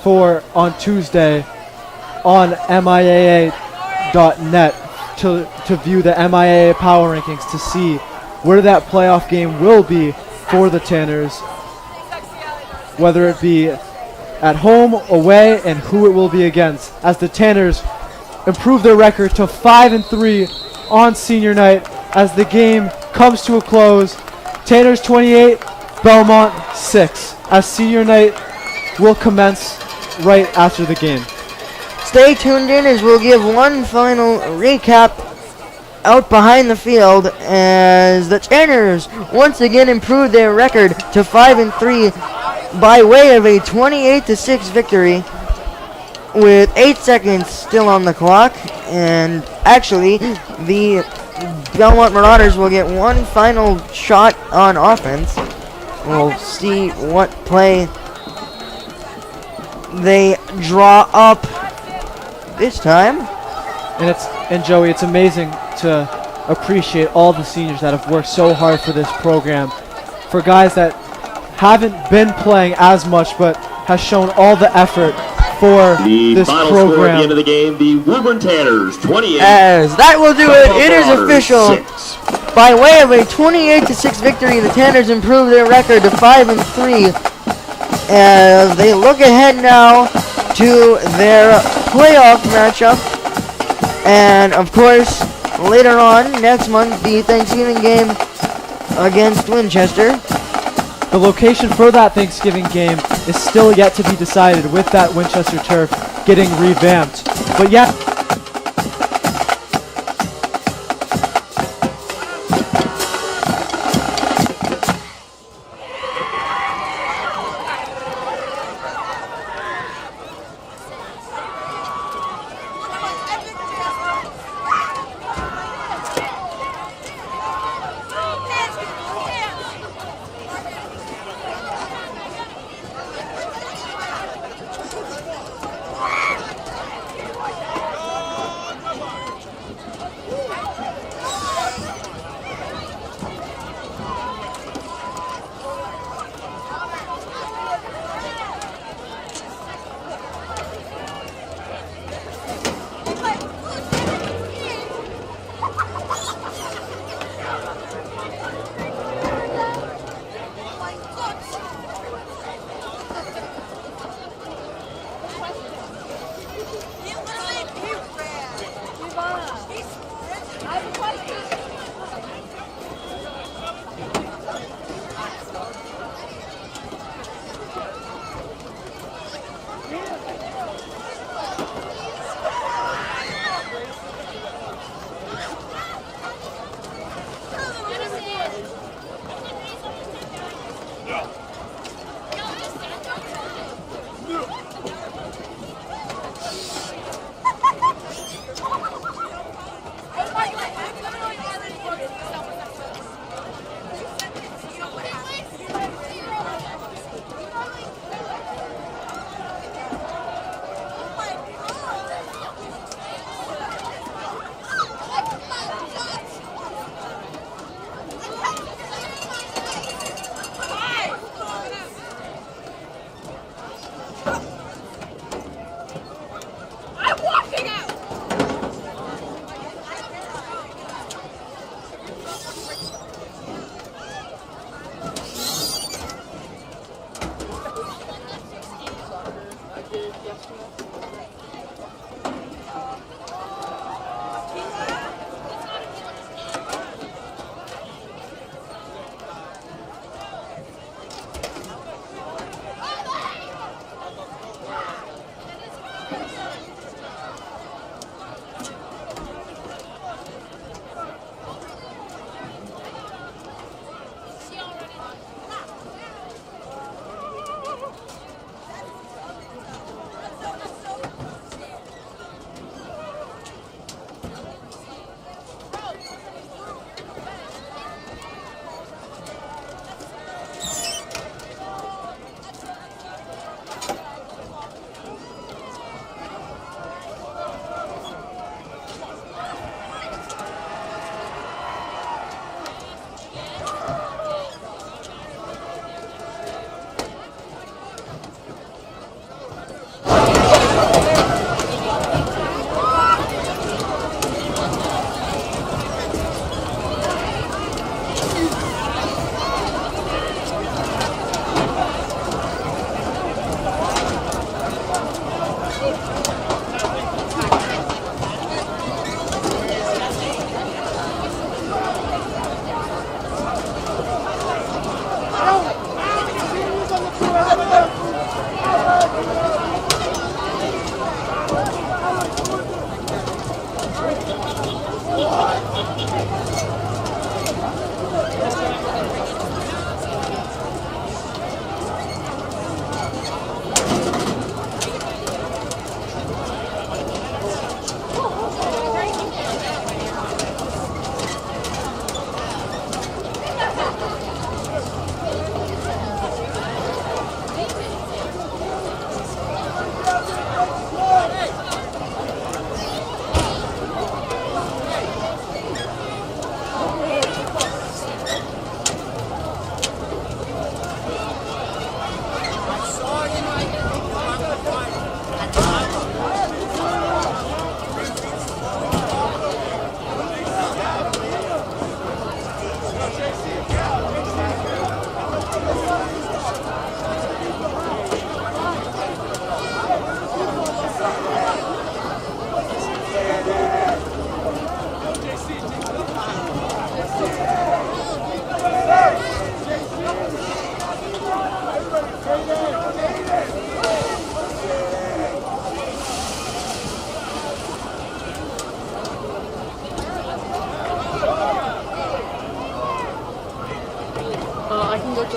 on Tuesday on MIAA.net to view the MIAA power rankings to see where that playoff game will be for the Tanners, whether it be at home, away, and who it will be against, as the Tanners improve their record to 5-3 on senior night as the game comes to a close. Tanners 28, Belmont 6, as senior night will commence right after the game. Stay tuned in as we'll give one final recap out behind the field as the Tanners once again improved their record to 5-3 by way of a 28-6 victory with 8 seconds still on the clock. And actually, the Belmont Marauders will get one final shot on offense. We'll see what play they draw up this time. And Joey, it's amazing to appreciate all the seniors that have worked so hard for this program. For guys that haven't been playing as much but has shown all the effort for this final program. Score at the end of the game, the Woburn Tanners 28. As that will do it. It is official. 6. By way of a 28-6 victory, the Tanners improve their record to 5-3 as they look ahead now to their playoff matchup. And of course, later on next month, the Thanksgiving game against Winchester. The location for that Thanksgiving game is still yet to be decided, with that Winchester turf getting revamped. But yeah.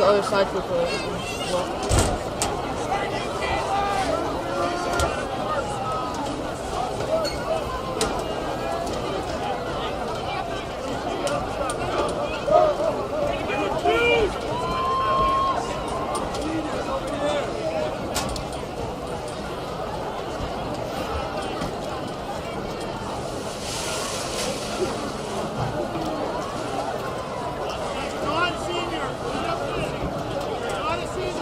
the other side for well. Not a senior.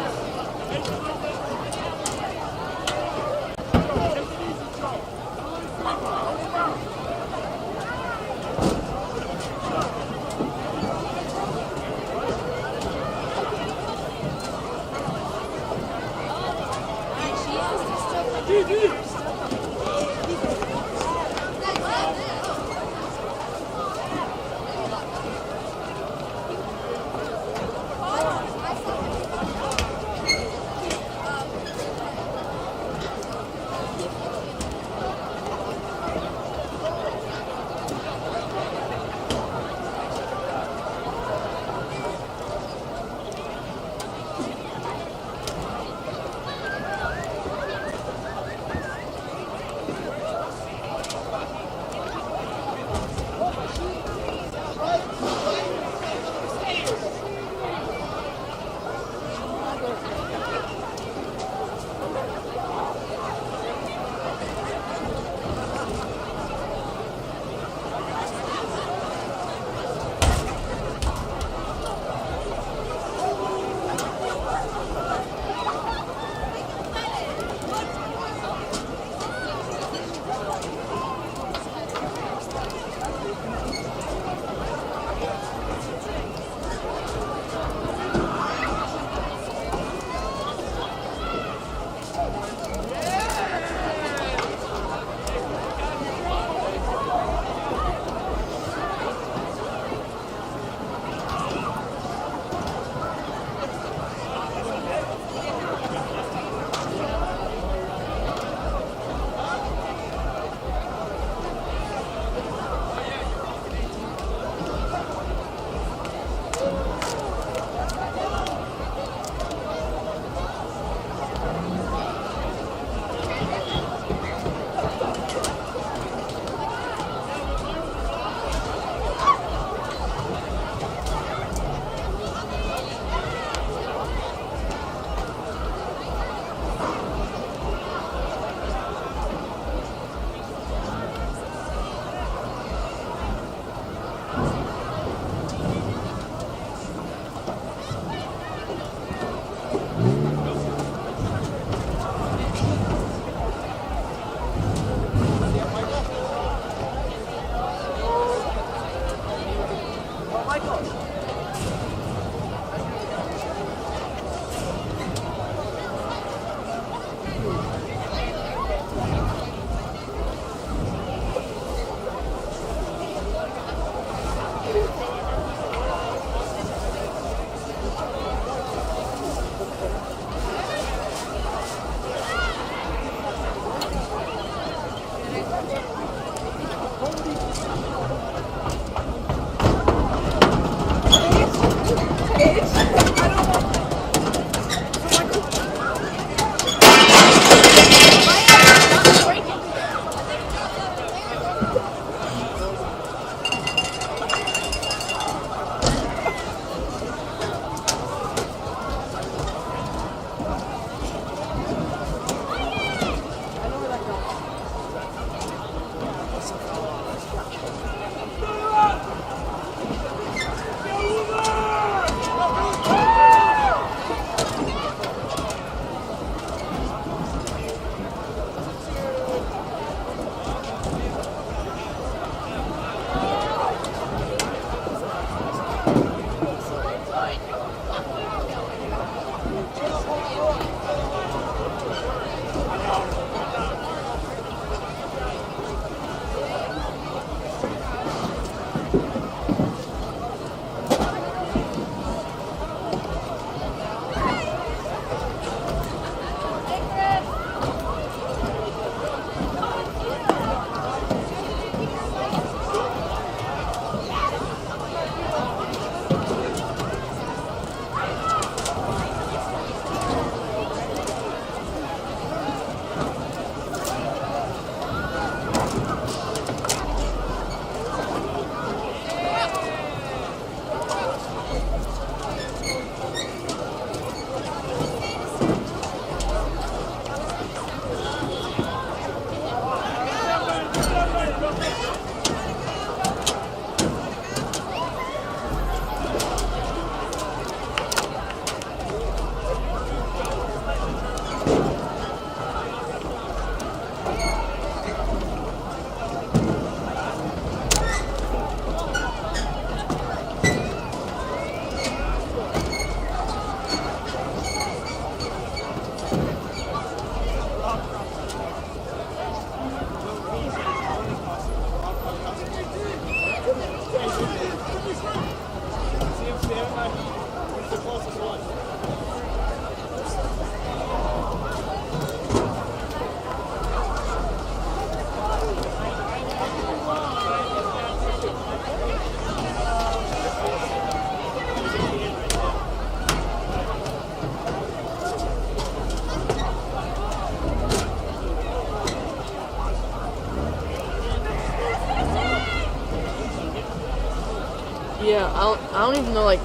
Yeah, I don't even know like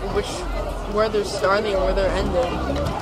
where they're starting or where they're ending.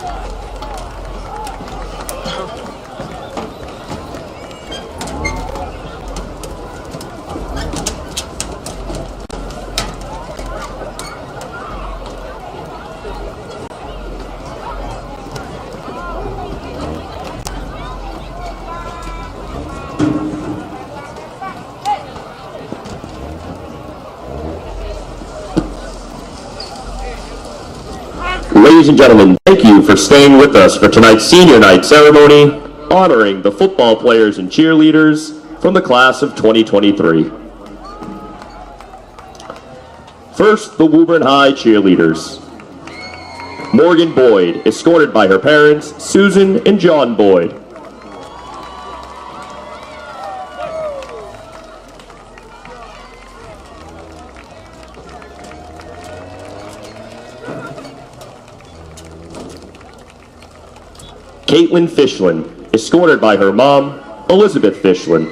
Ladies and gentlemen, thank you for staying with us for tonight's senior night ceremony, honoring the football players and cheerleaders from the class of 2023. First, the Woburn High cheerleaders. Morgan Boyd, escorted by her parents, Susan and John Boyd. Caitlin Fishlin, escorted by her mom, Elizabeth Fishlin.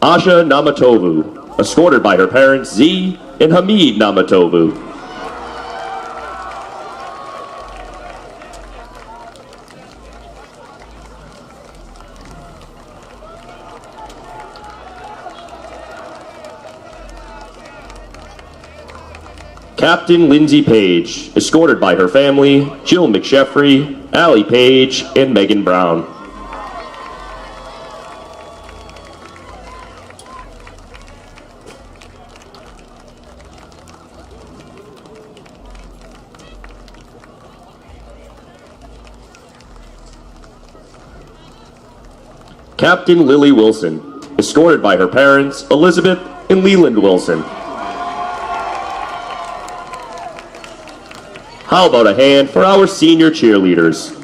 Asha Namatovu, escorted by her parents, Z and Hamid Namatovu. Captain Lindsay Page, escorted by her family, Jill McSheffrey, Allie Page, and Megan Brown. Captain Lily Wilson, escorted by her parents, Elizabeth and Leland Wilson. How about a hand for our senior cheerleaders?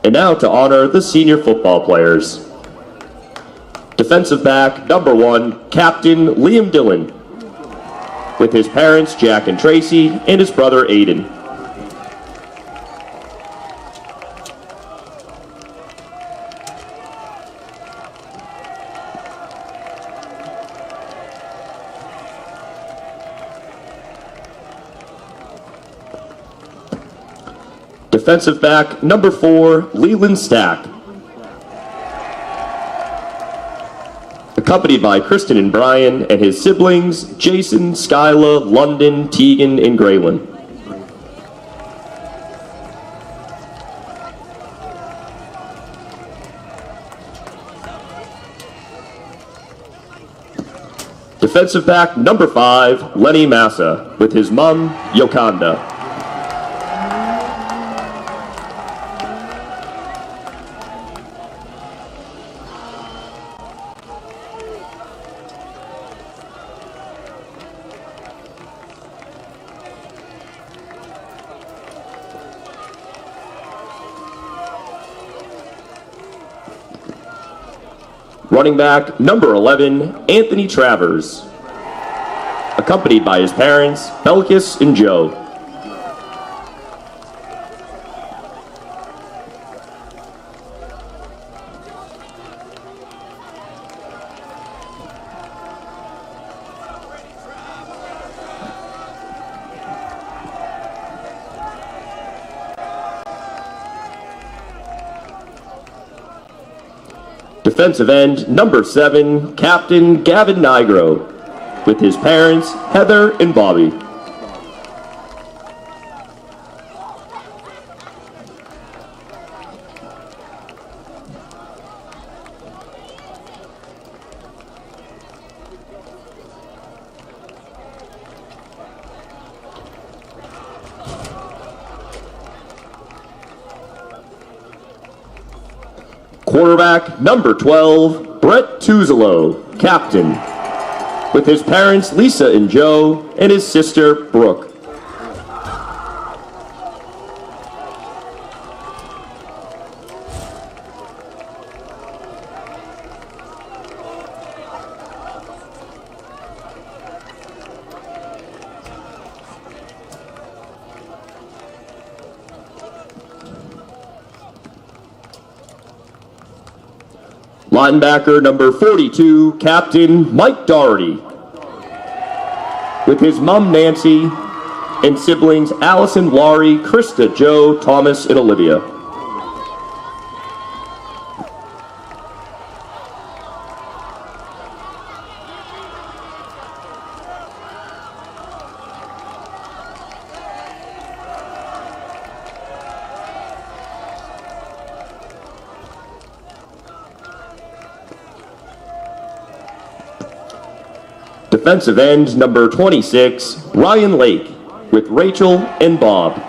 And now to honor the senior football players. Defensive back, number 1, Captain Liam Dillon, with his parents, Jack and Tracy, and his brother, Aiden. Defensive back, number 4, Leland Stack, accompanied by Kristen and Brian and his siblings, Jason, Skyla, London, Tegan, and Graylin. Defensive back, number 5, Lenny Massa, with his mom, Yokanda. Running back, number 11, Anthony Travers. Accompanied by his parents, Belkis and Joe. Defensive end, number 7, Captain Gavin Nigro, with his parents, Heather and Bobby. Quarterback, number 12, Brett Tuzelo, captain, with his parents, Lisa and Joe, and his sister, Brooke. Linebacker number 42, Captain Mike Doherty, with his mom Nancy and siblings Allison, Laurie, Krista, Joe, Thomas, and Olivia. Defensive end, number 26, Ryan Lake, with Rachel and Bob.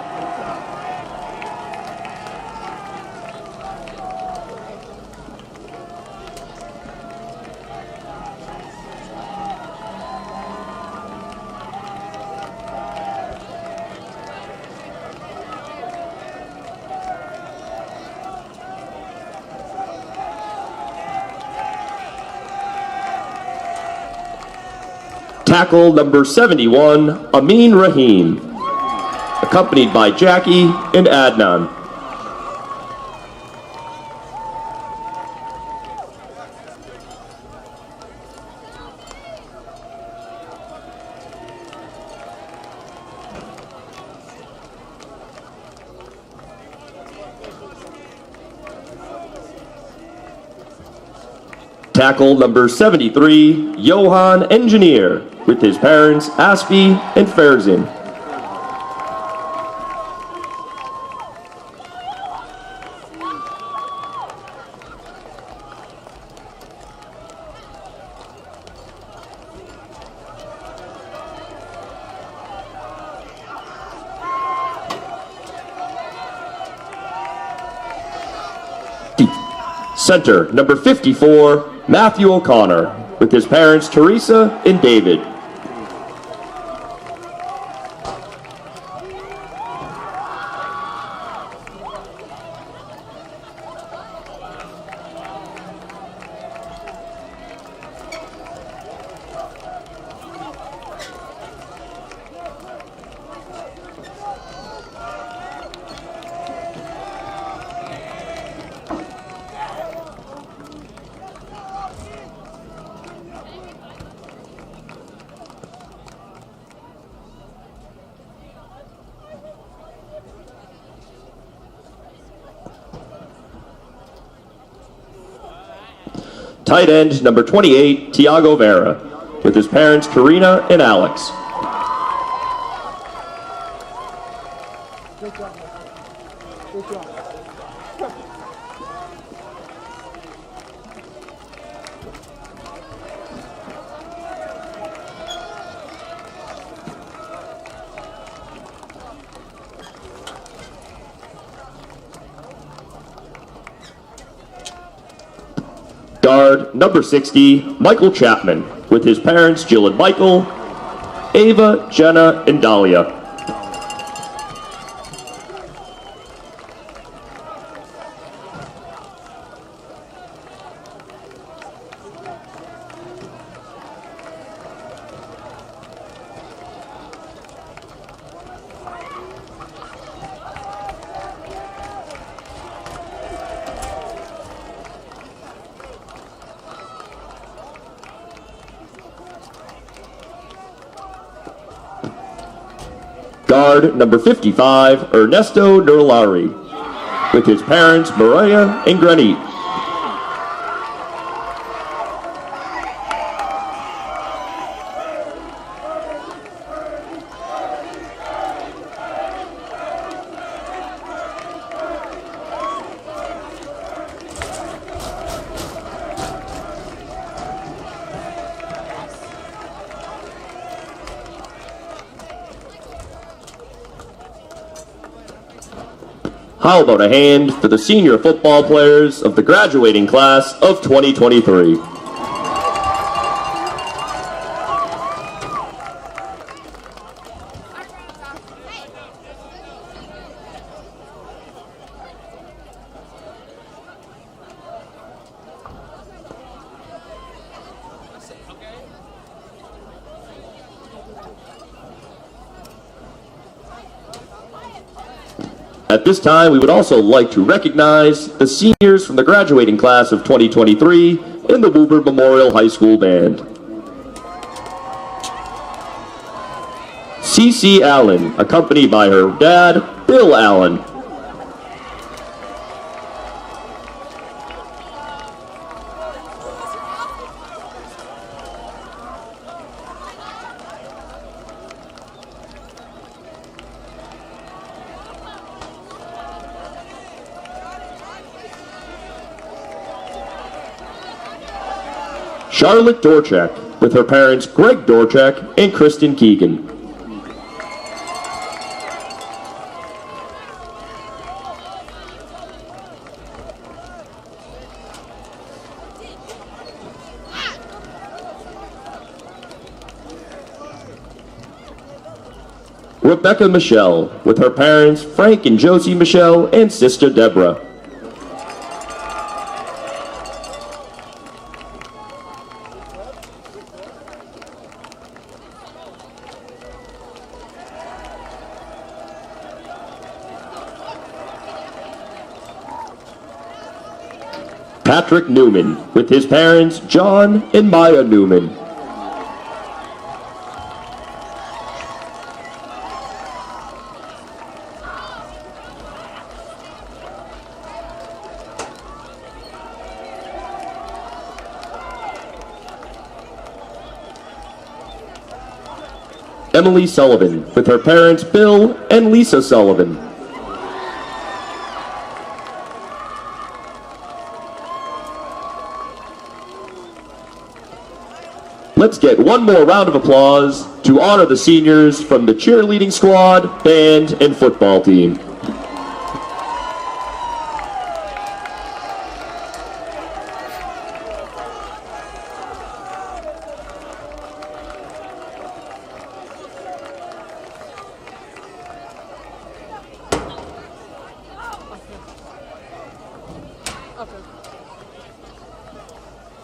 Tackle number 71, Amin Rahim, accompanied by Jackie and Adnan. Tackle number 73, Johan Engineer, with his parents, Aspi and Farzin. Center, number 54, Matthew O'Connor, with his parents, Teresa and David. Tight end, number 28, Tiago Vera, with his parents, Karina and Alex. Guard, number 60, Michael Chapman, with his parents, Jill and Michael, Ava, Jenna, and Dahlia. Guard number 55, Ernesto Nerlari, with his parents, Mariah and Granit. How about a hand for the senior football players of the graduating class of 2023? At this time, we would also like to recognize the seniors from the graduating class of 2023 in the Woburn Memorial High School Band. C.C. Allen, accompanied by her dad, Bill Allen. Charlotte Dorchak, with her parents Greg Dorchak and Kristen Keegan. Rebecca Michelle, with her parents Frank and Josie Michelle and sister Deborah. Patrick Newman, with his parents John and Maya Newman. Emily Sullivan, with her parents Bill and Lisa Sullivan. Let's get one more round of applause to honor the seniors from the cheerleading squad, band, and football team.